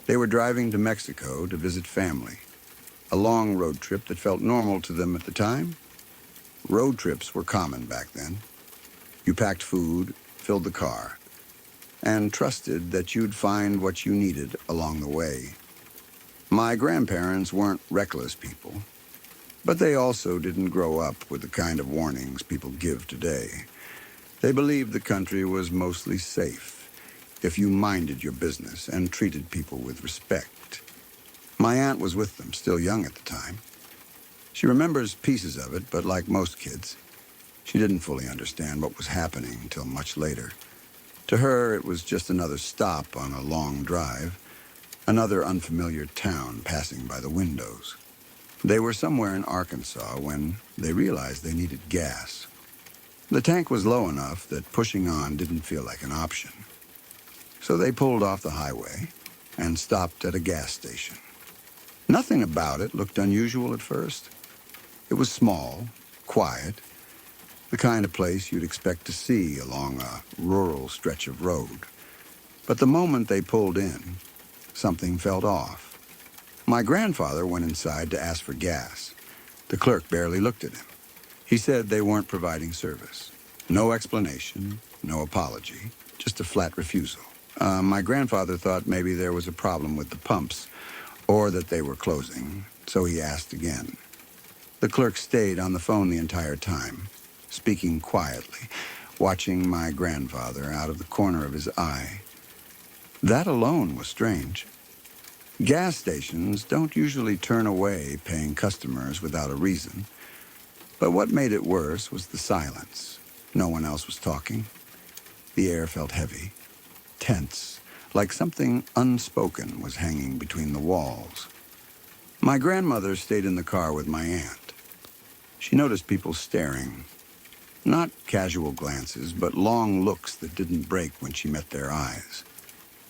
They were driving to Mexico to visit family, a long road trip that felt normal to them at the time. Road trips were common back then. You packed food, filled the car, and trusted that you'd find what you needed along the way. My grandparents weren't reckless people, but they also didn't grow up with the kind of warnings people give today. They believed the country was mostly safe if you minded your business and treated people with respect. My aunt was with them, still young at the time. She remembers pieces of it, but like most kids, she didn't fully understand what was happening until much later. To her, it was just another stop on a long drive, another unfamiliar town passing by the windows. They were somewhere in Arkansas when they realized they needed gas. The tank was low enough that pushing on didn't feel like an option. So they pulled off the highway and stopped at a gas station. Nothing about it looked unusual at first. It was small, quiet, the kind of place you'd expect to see along a rural stretch of road. But the moment they pulled in, something felt off. My grandfather went inside to ask for gas. The clerk barely looked at him. He said they weren't providing service. No explanation, no apology, just a flat refusal. My grandfather thought maybe there was a problem with the pumps, or that they were closing, so he asked again. The clerk stayed on the phone the entire time, speaking quietly, watching my grandfather out of the corner of his eye. That alone was strange. Gas stations don't usually turn away paying customers without a reason. But what made it worse was the silence. No one else was talking. The air felt heavy, tense, like something unspoken was hanging between the walls. My grandmother stayed in the car with my aunt. She noticed people staring. Not casual glances, but long looks that didn't break when she met their eyes.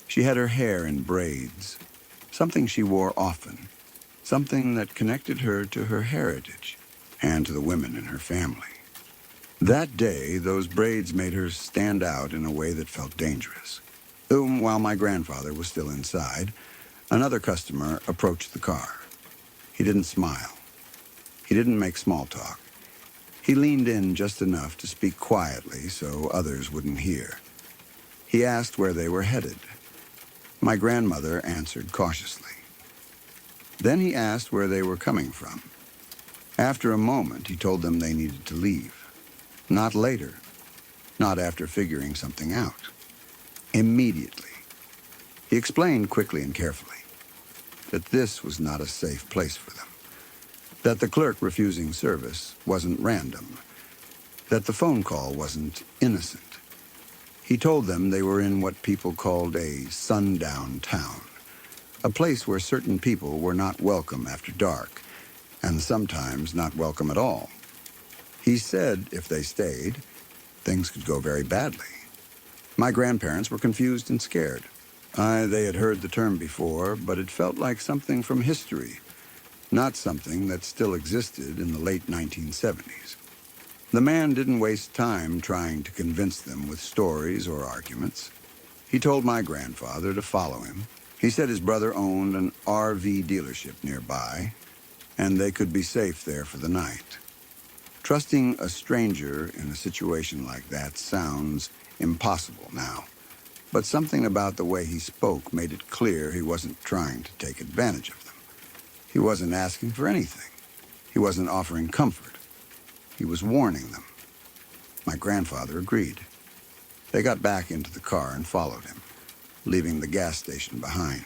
She had her hair in braids, something she wore often, something that connected her to her heritage and to the women in her family. That day, those braids made her stand out in a way that felt dangerous. While my grandfather was still inside, another customer approached the car. He didn't smile. He didn't make small talk. He leaned in just enough to speak quietly so others wouldn't hear. He asked where they were headed. My grandmother answered cautiously. Then he asked where they were coming from. After a moment, he told them they needed to leave. Not later. Not after figuring something out. Immediately. He explained quickly and carefully that this was not a safe place for them. That the clerk refusing service wasn't random. That the phone call wasn't innocent. He told them they were in what people called a sundown town, a place where certain people were not welcome after dark, and sometimes not welcome at all. He said if they stayed, things could go very badly. My grandparents were confused and scared. They had heard the term before, but it felt like something from history, not something that still existed in the late 1970s. The man didn't waste time trying to convince them with stories or arguments. He told my grandfather to follow him. He said his brother owned an RV dealership nearby, and they could be safe there for the night. Trusting a stranger in a situation like that sounds impossible now, but something about the way he spoke made it clear he wasn't trying to take advantage of them. He wasn't asking for anything. He wasn't offering comfort. He was warning them. My grandfather agreed. They got back into the car and followed him. leaving the gas station behind.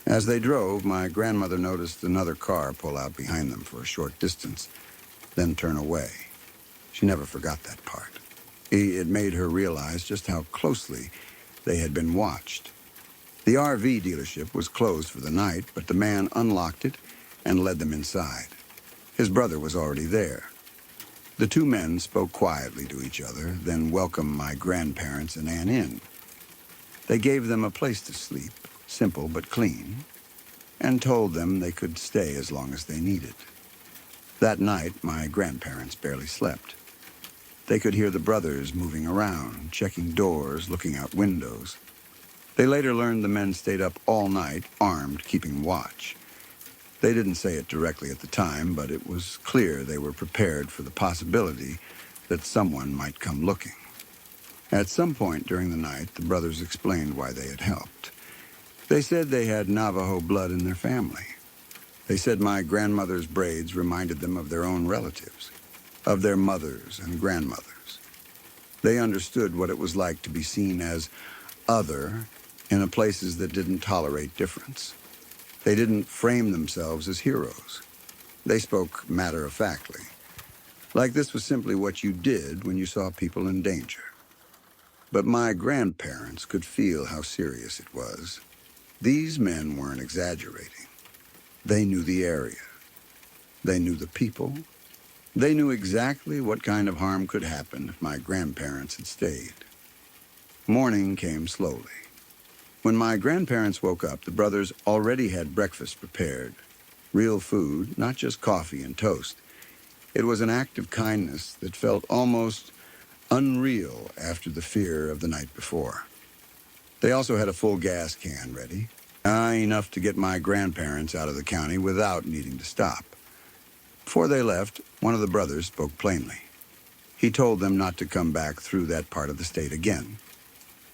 As they drove, my grandmother noticed another car pull out behind them for a short distance, then turn away. She never forgot that part. It made her realize just how closely they had been watched. The RV dealership was closed for the night, but the man unlocked it and led them inside. His brother was already there. The two men spoke quietly to each other, then welcomed my grandparents and Ann in. They gave them a place to sleep, simple but clean, and told them they could stay as long as they needed. That night, my grandparents barely slept. They could hear the brothers moving around, checking doors, looking out windows. They later learned the men stayed up all night, armed, keeping watch. They didn't say it directly at the time, but it was clear they were prepared for the possibility that someone might come looking. At some point during the night, the brothers explained why they had helped. They said they had Navajo blood in their family. They said my grandmother's braids reminded them of their own relatives, of their mothers and grandmothers. They understood what it was like to be seen as other in places that didn't tolerate difference. They didn't frame themselves as heroes. They spoke matter-of-factly, like this was simply what you did when you saw people in danger. But my grandparents could feel how serious it was. These men weren't exaggerating. They knew the area. They knew the people. They knew exactly what kind of harm could happen if my grandparents had stayed. Morning came slowly. When my grandparents woke up, the brothers already had breakfast prepared. Real food, not just coffee and toast. It was an act of kindness that felt almost unreal after the fear of the night before. They also had a full gas can ready, enough to get my grandparents out of the county without needing to stop. Before they left, one of the brothers spoke plainly. He told them not to come back through that part of the state again.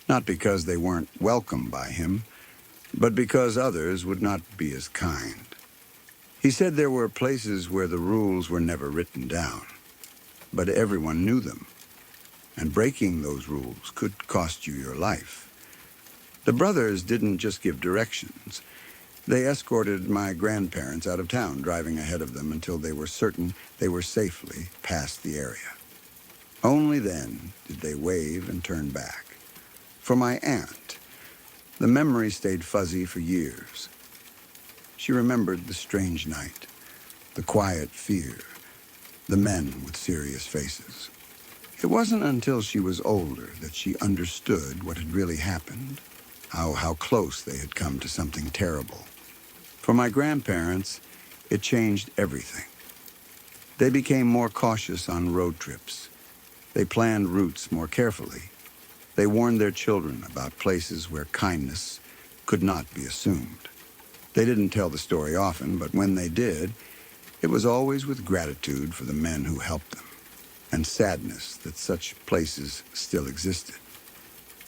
Not because they weren't welcome by him, but because others would not be as kind. He said there were places where the rules were never written down, but everyone knew them, and breaking those rules could cost you your life. The brothers didn't just give directions. They escorted my grandparents out of town, driving ahead of them until they were certain they were safely past the area. Only then did they wave and turn back. For my aunt, the memory stayed fuzzy for years. She remembered the strange night, the quiet fear, the men with serious faces. It wasn't until she was older that she understood what had really happened, how close they had come to something terrible. For my grandparents, it changed everything. They became more cautious on road trips. They planned routes more carefully. They warned their children about places where kindness could not be assumed. They didn't tell the story often, but when they did, it was always with gratitude for the men who helped them, and sadness that such places still existed.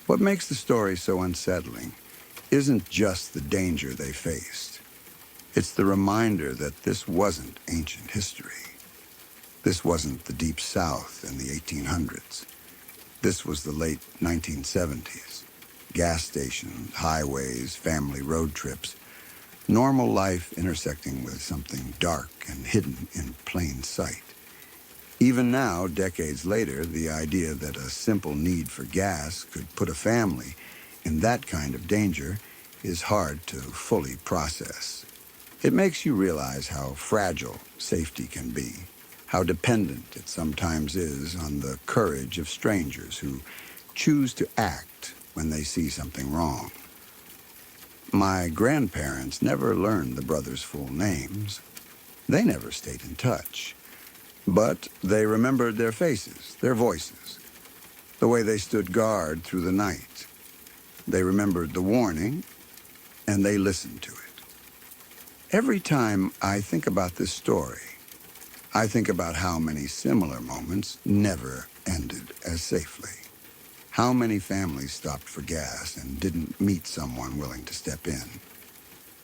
What makes the story so unsettling isn't just the danger they faced. It's the reminder that this wasn't ancient history. This wasn't the Deep South in the 1800s. This was the late 1970s. Gas stations, highways, family road trips. Normal life intersecting with something dark and hidden in plain sight. Even now, decades later, the idea that a simple need for gas could put a family in that kind of danger is hard to fully process. It makes you realize how fragile safety can be, how dependent it sometimes is on the courage of strangers who choose to act when they see something wrong. My grandparents never learned the brothers' full names. They never stayed in touch. But they remembered their faces, their voices, the way they stood guard through the night. They remembered the warning, and they listened to it. Every time I think about this story, I think about how many similar moments never ended as safely. How many families stopped for gas and didn't meet someone willing to step in.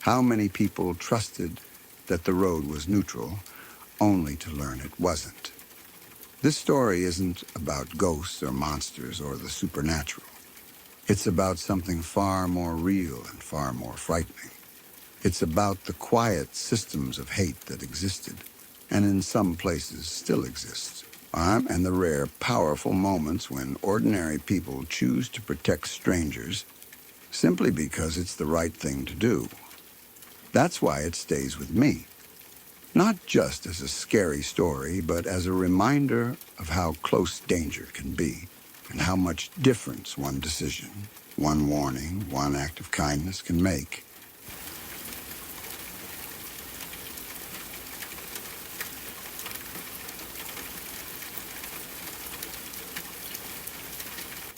How many people trusted that the road was neutral, only to learn it wasn't. This story isn't about ghosts or monsters or the supernatural. It's about something far more real and far more frightening. It's about the quiet systems of hate that existed, and in some places still exist, and the rare, powerful moments when ordinary people choose to protect strangers simply because it's the right thing to do. That's why it stays with me. Not just as a scary story, but as a reminder of how close danger can be, and how much difference one decision, one warning, one act of kindness can make.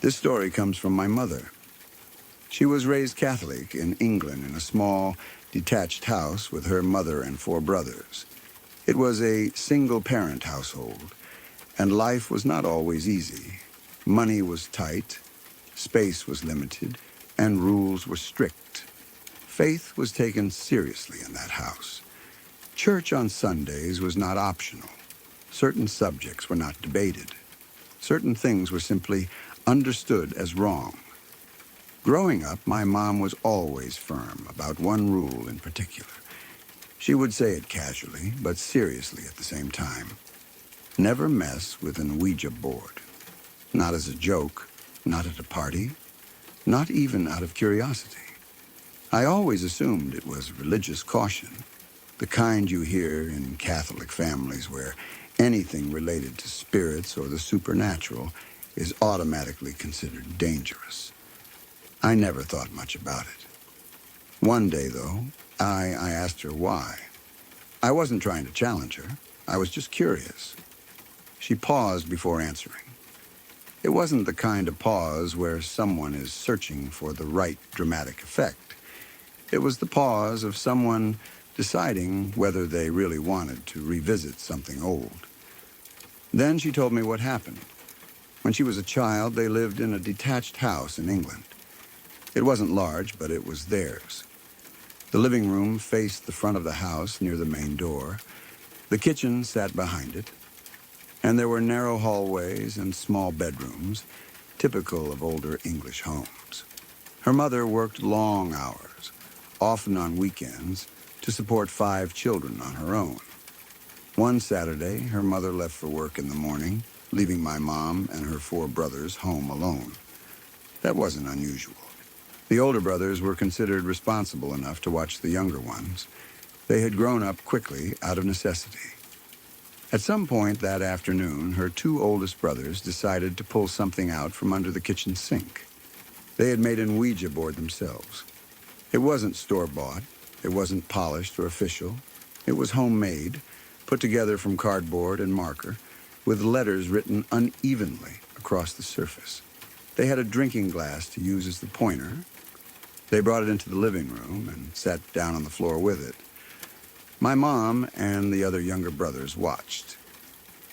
This story comes from my mother. She was raised Catholic in England in a small, detached house with her mother and 4 brothers. It was a single-parent household, and life was not always easy. Money was tight, space was limited, and rules were strict. Faith was taken seriously in that house. Church on Sundays was not optional. Certain subjects were not debated. Certain things were simply understood as wrong. Growing up, my mom was always firm about one rule in particular. She would say it casually, but seriously at the same time. Never mess with an Ouija board. Not as a joke, not at a party, not even out of curiosity. I always assumed it was religious caution, the kind you hear in Catholic families where anything related to spirits or the supernatural is automatically considered dangerous. I never thought much about it. One day, though, I asked her why. I wasn't trying to challenge her. I was just curious. She paused before answering. It wasn't the kind of pause where someone is searching for the right dramatic effect. It was the pause of someone deciding whether they really wanted to revisit something old. Then she told me what happened. When she was a child, they lived in a detached house in England. It wasn't large, but it was theirs. The living room faced the front of the house near the main door. The kitchen sat behind it. And there were narrow hallways and small bedrooms, typical of older English homes. Her mother worked long hours, often on weekends, to support 5 children on her own. One Saturday, her mother left for work in the morning, leaving my mom and her 4 brothers home alone. That wasn't unusual. The older brothers were considered responsible enough to watch the younger ones. They had grown up quickly out of necessity. At some point that afternoon, her 2 oldest brothers decided to pull something out from under the kitchen sink. They had made an Ouija board themselves. It wasn't store-bought. It wasn't polished or official. It was homemade, put together from cardboard and marker, with letters written unevenly across the surface. They had a drinking glass to use as the pointer. They brought it into the living room and sat down on the floor with it. My mom and the other younger brothers watched.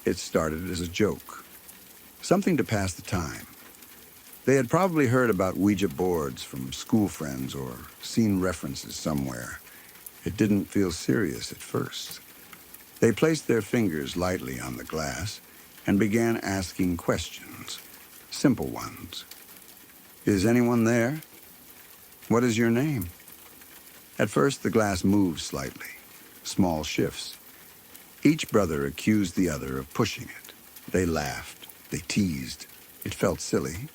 It started as a joke, something to pass the time. They had probably heard about Ouija boards from school friends or seen references somewhere. It didn't feel serious at first. They placed their fingers lightly on the glass and began asking questions, simple ones. Is anyone there? What is your name? At first, the glass moved slightly. Small shifts. Each brother accused the other of pushing it. They laughed. They teased. It felt silly.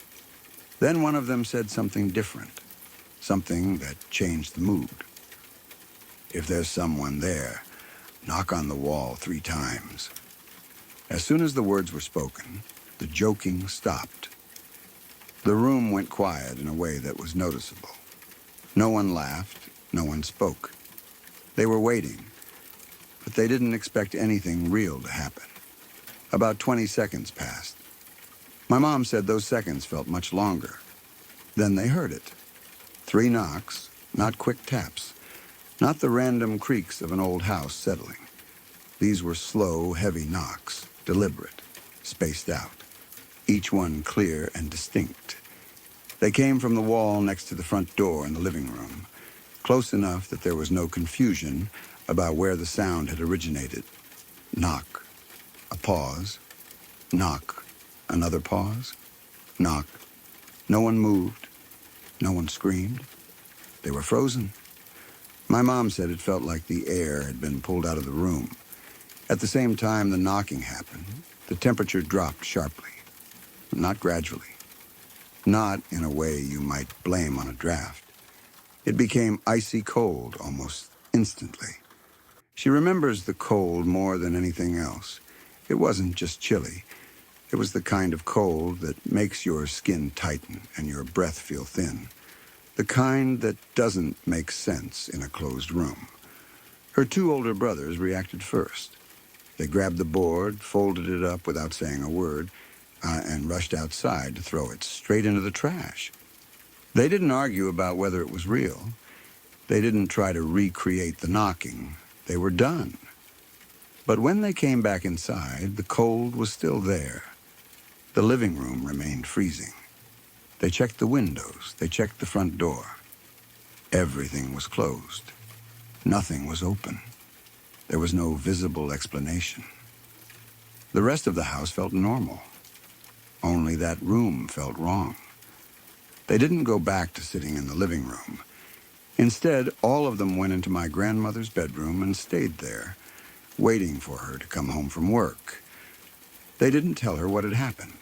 Then one of them said something different, something that changed the mood. If there's someone there, knock on the wall 3 times. As soon as the words were spoken, the joking stopped. The room went quiet in a way that was noticeable. No one laughed. No one spoke. They were waiting. But they didn't expect anything real to happen. About 20 seconds passed. My mom said those seconds felt much longer. Then they heard it. 3 knocks, not quick taps, not the random creaks of an old house settling. These were slow, heavy knocks, deliberate, spaced out, each one clear and distinct. They came from the wall next to the front door in the living room, close enough that there was no confusion about where the sound had originated. Knock. A pause. Knock. Another pause. Knock. No one moved. No one screamed. They were frozen. My mom said it felt like the air had been pulled out of the room. At the same time the knocking happened, the temperature dropped sharply. Not gradually. Not in a way you might blame on a draft. It became icy cold almost instantly. She remembers the cold more than anything else. It wasn't just chilly. It was the kind of cold that makes your skin tighten and your breath feel thin. The kind that doesn't make sense in a closed room. Her two older brothers reacted first. They grabbed the board, folded it up without saying a word, and rushed outside to throw it straight into the trash. They didn't argue about whether it was real. They didn't try to recreate the knocking. They were done. But when they came back inside, the cold was still there. The living room remained freezing. They checked the windows. They checked the front door. Everything was closed. Nothing was open. There was no visible explanation. The rest of the house felt normal. Only that room felt wrong. They didn't go back to sitting in the living room. Instead, all of them went into my grandmother's bedroom and stayed there, waiting for her to come home from work. They didn't tell her what had happened.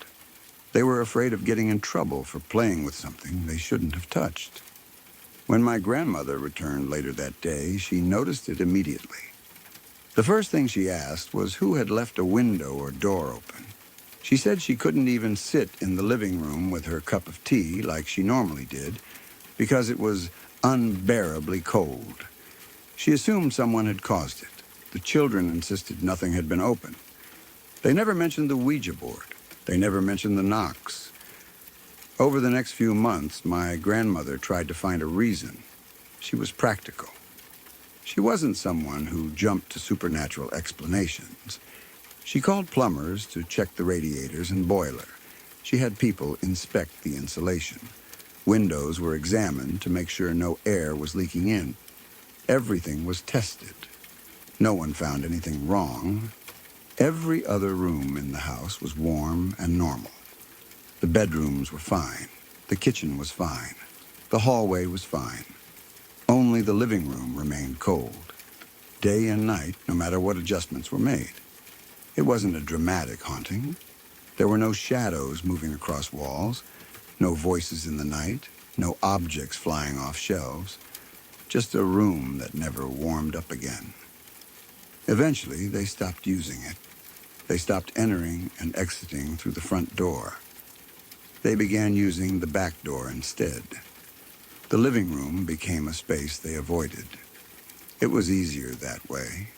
They were afraid of getting in trouble for playing with something they shouldn't have touched. When my grandmother returned later that day, she noticed it immediately. The first thing she asked was who had left a window or door open. She said she couldn't even sit in the living room with her cup of tea like she normally did because it was unbearably cold. She assumed someone had caused it. The children insisted nothing had been opened. They never mentioned the Ouija board. They never mentioned the knocks. Over the next few months, my grandmother tried to find a reason. She was practical. She wasn't someone who jumped to supernatural explanations. She called plumbers to check the radiators and boiler. She had people inspect the insulation. Windows were examined to make sure no air was leaking in. Everything was tested. No one found anything wrong. Every other room in the house was warm and normal. The bedrooms were fine. The kitchen was fine. The hallway was fine. Only the living room remained cold. Day and night, no matter what adjustments were made. It wasn't a dramatic haunting. There were no shadows moving across walls, no voices in the night, no objects flying off shelves. Just a room that never warmed up again. Eventually, they stopped using it. They stopped entering and exiting through the front door. They began using the back door instead. The living room became a space they avoided. It was easier that way.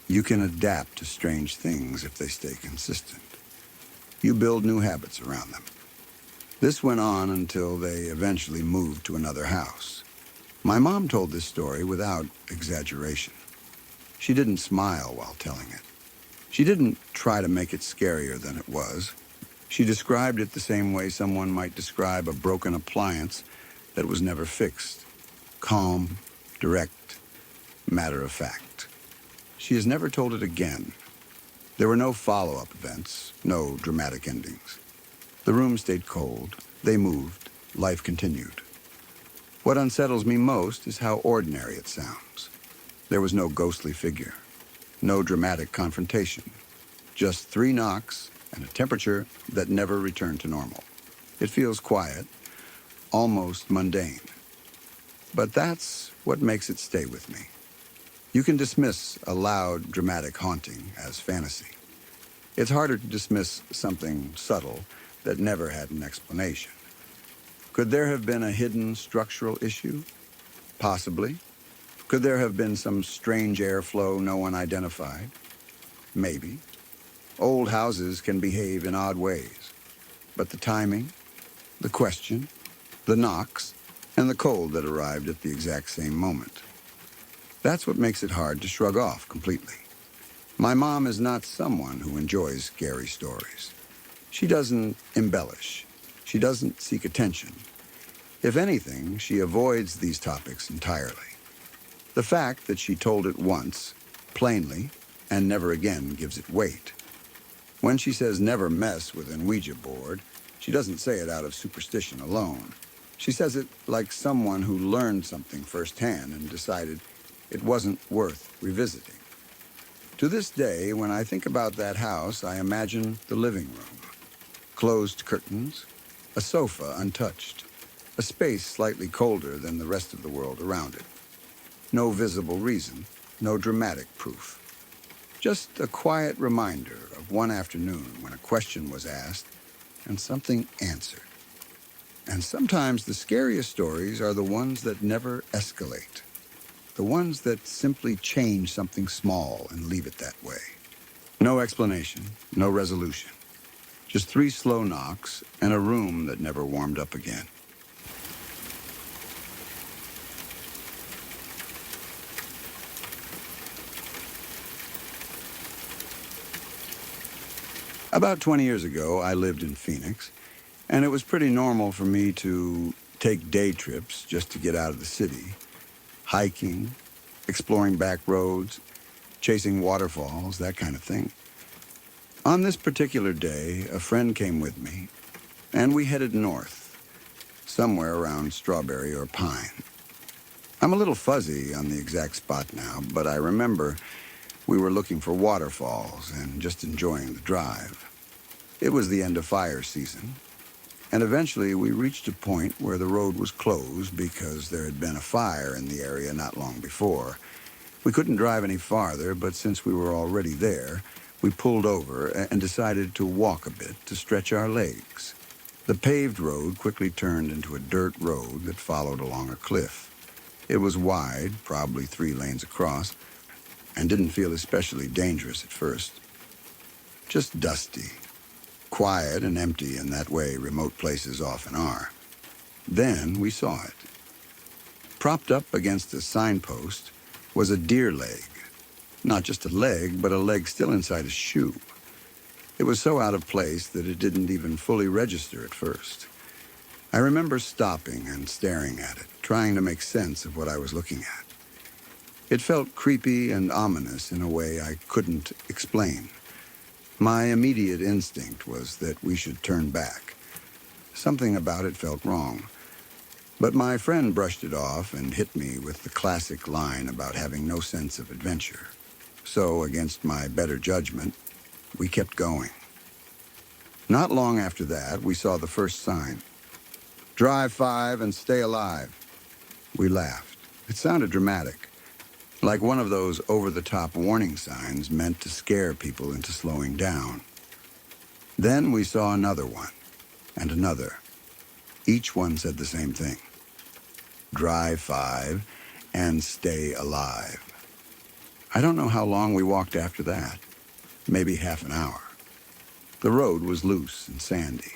You can adapt to strange things if they stay consistent. You build new habits around them. This went on until they eventually moved to another house. My mom told this story without exaggeration. She didn't smile while telling it. She didn't try to make it scarier than it was. She described it the same way someone might describe a broken appliance that was never fixed. Calm, direct, matter of fact. She has never told it again. There were no follow-up events, no dramatic endings. The room stayed cold. They moved. Life continued. What unsettles me most is how ordinary it sounds. There was no ghostly figure, no dramatic confrontation, just 3 knocks and a temperature that never returned to normal. It feels quiet, almost mundane. But that's what makes it stay with me. You can dismiss a loud, dramatic haunting as fantasy. It's harder to dismiss something subtle that never had an explanation. Could there have been a hidden structural issue? Possibly. Could there have been some strange airflow no one identified? Maybe. Old houses can behave in odd ways. But the timing, the question, the knocks, and the cold that arrived at the exact same moment. That's what makes it hard to shrug off completely. My mom is not someone who enjoys scary stories. She doesn't embellish. She doesn't seek attention. If anything, she avoids these topics entirely. The fact that she told it once, plainly, and never again gives it weight. When she says never mess with an Ouija board, she doesn't say it out of superstition alone. She says it like someone who learned something firsthand and decided it wasn't worth revisiting. To this day, when I think about that house, I imagine the living room. Closed curtains, a sofa untouched, a space slightly colder than the rest of the world around it. No visible reason, no dramatic proof. Just a quiet reminder of one afternoon when a question was asked and something answered. And sometimes the scariest stories are the ones that never escalate. The ones that simply change something small and leave it that way. No explanation, no resolution. Just 3 slow knocks and a room that never warmed up again. About 20 years ago, I lived in Phoenix, and it was pretty normal for me to take day trips just to get out of the city. Hiking, exploring back roads, chasing waterfalls, that kind of thing. On this particular day, a friend came with me, and we headed north, somewhere around Strawberry or Pine. I'm a little fuzzy on the exact spot now, but I remember we were looking for waterfalls and just enjoying the drive. It was the end of fire season, and eventually we reached a point where the road was closed because there had been a fire in the area not long before. We couldn't drive any farther, but since we were already there, we pulled over and decided to walk a bit to stretch our legs. The paved road quickly turned into a dirt road that followed along a cliff. It was wide, probably 3 lanes across, and didn't feel especially dangerous at first. Just dusty, quiet and empty in that way remote places often are. Then we saw it. Propped up against a signpost was a deer leg. Not just a leg, but a leg still inside a shoe. It was so out of place that it didn't even fully register at first. I remember stopping and staring at it, trying to make sense of what I was looking at. It felt creepy and ominous in a way I couldn't explain. My immediate instinct was that we should turn back. Something about it felt wrong. But my friend brushed it off and hit me with the classic line about having no sense of adventure. So, against my better judgment, we kept going. Not long after that, we saw the first sign. Drive 5 and stay alive. We laughed. It sounded dramatic, like one of those over-the-top warning signs meant to scare people into slowing down. Then we saw another one, and another. Each one said the same thing. Drive 5 and stay alive. I don't know how long we walked after that. Maybe half an hour. The road was loose and sandy,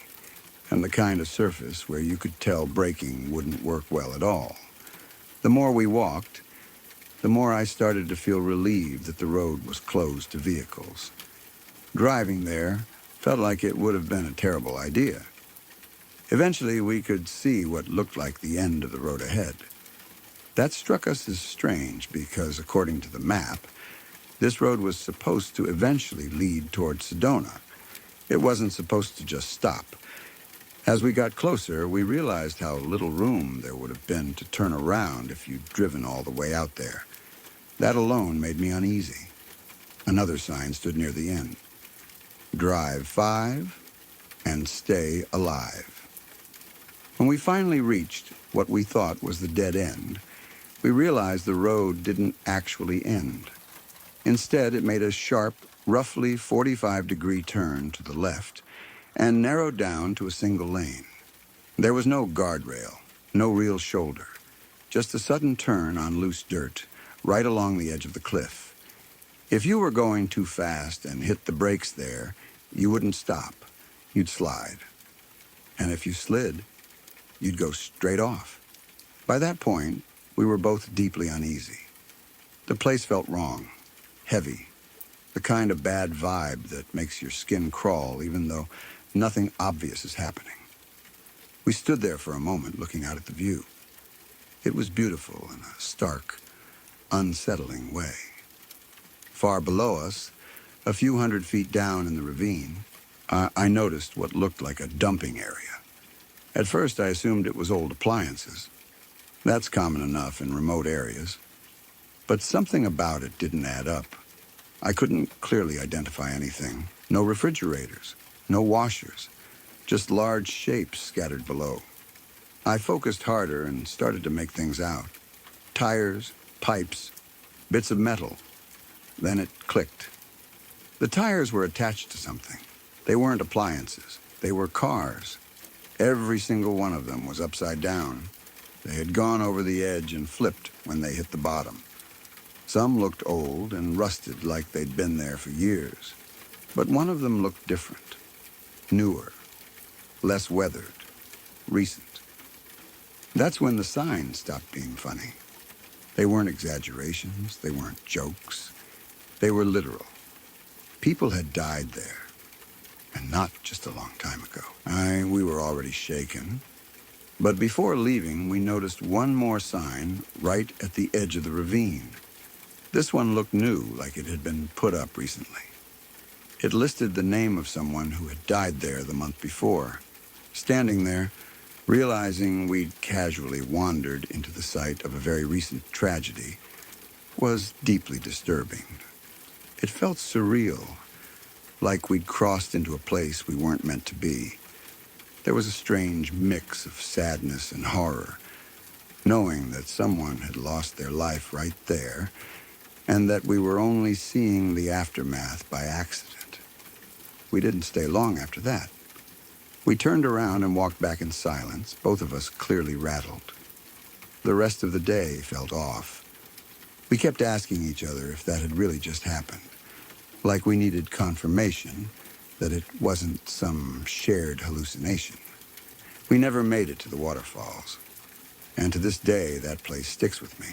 and the kind of surface where you could tell braking wouldn't work well at all. The more we walked, the more I started to feel relieved that the road was closed to vehicles. Driving there felt like it would have been a terrible idea. Eventually, we could see what looked like the end of the road ahead. That struck us as strange because, according to the map, this road was supposed to eventually lead toward Sedona. It wasn't supposed to just stop. As we got closer, we realized how little room there would have been to turn around if you'd driven all the way out there. That alone made me uneasy. Another sign stood near the end. Drive 5 and stay alive. When we finally reached what we thought was the dead end, we realized the road didn't actually end. Instead, it made a sharp, roughly 45-degree turn to the left and narrowed down to a single lane. There was no guardrail, no real shoulder, just a sudden turn on loose dirt right along the edge of the cliff. If you were going too fast and hit the brakes there, you wouldn't stop. You'd slide. And if you slid, you'd go straight off. By that point, we were both deeply uneasy. The place felt wrong, heavy, the kind of bad vibe that makes your skin crawl even though nothing obvious is happening. We stood there for a moment looking out at the view. It was beautiful in a stark, unsettling way. Far below us, a few hundred feet down in the ravine, I noticed what looked like a dumping area. At first, I assumed it was old appliances. That's common enough in remote areas. But something about it didn't add up. I couldn't clearly identify anything. No refrigerators, no washers, just large shapes scattered below. I focused harder and started to make things out. Tires, pipes, bits of metal. Then it clicked. The tires were attached to something. They weren't appliances. They were cars. Every single one of them was upside down. They had gone over the edge and flipped when they hit the bottom. Some looked old and rusted like they'd been there for years. But one of them looked different. Newer. Less weathered. Recent. That's when the signs stopped being funny. They weren't exaggerations. They weren't jokes. They were literal. People had died there. And not just a long time ago. We were already shaken. But before leaving, we noticed one more sign right at the edge of the ravine. This one looked new, like it had been put up recently. It listed the name of someone who had died there the month before. Standing there, realizing we'd casually wandered into the site of a very recent tragedy, was deeply disturbing. It felt surreal, like we'd crossed into a place we weren't meant to be. There was a strange mix of sadness and horror, knowing that someone had lost their life right there, and that we were only seeing the aftermath by accident. We didn't stay long after that. We turned around and walked back in silence, both of us clearly rattled. The rest of the day felt off. We kept asking each other if that had really just happened, like we needed confirmation that it wasn't some shared hallucination. We never made it to the waterfalls, and to this day that place sticks with me.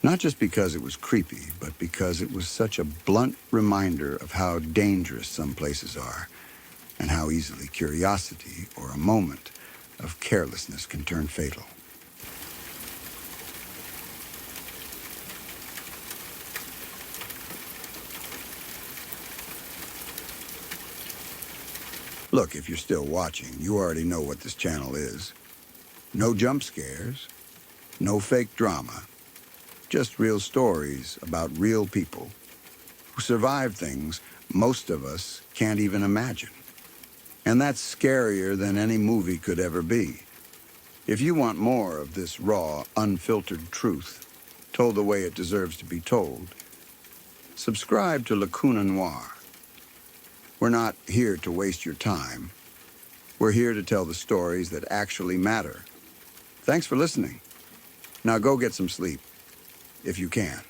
Not just because it was creepy, but because it was such a blunt reminder of how dangerous some places are, and how easily curiosity or a moment of carelessness can turn fatal. Look, if you're still watching, you already know what this channel is. No jump scares, no fake drama, just real stories about real people who survived things most of us can't even imagine. And that's scarier than any movie could ever be. If you want more of this raw, unfiltered truth, told the way it deserves to be told, subscribe to Lacuna Noir. We're not here to waste your time. We're here to tell the stories that actually matter. Thanks for listening. Now go get some sleep, if you can.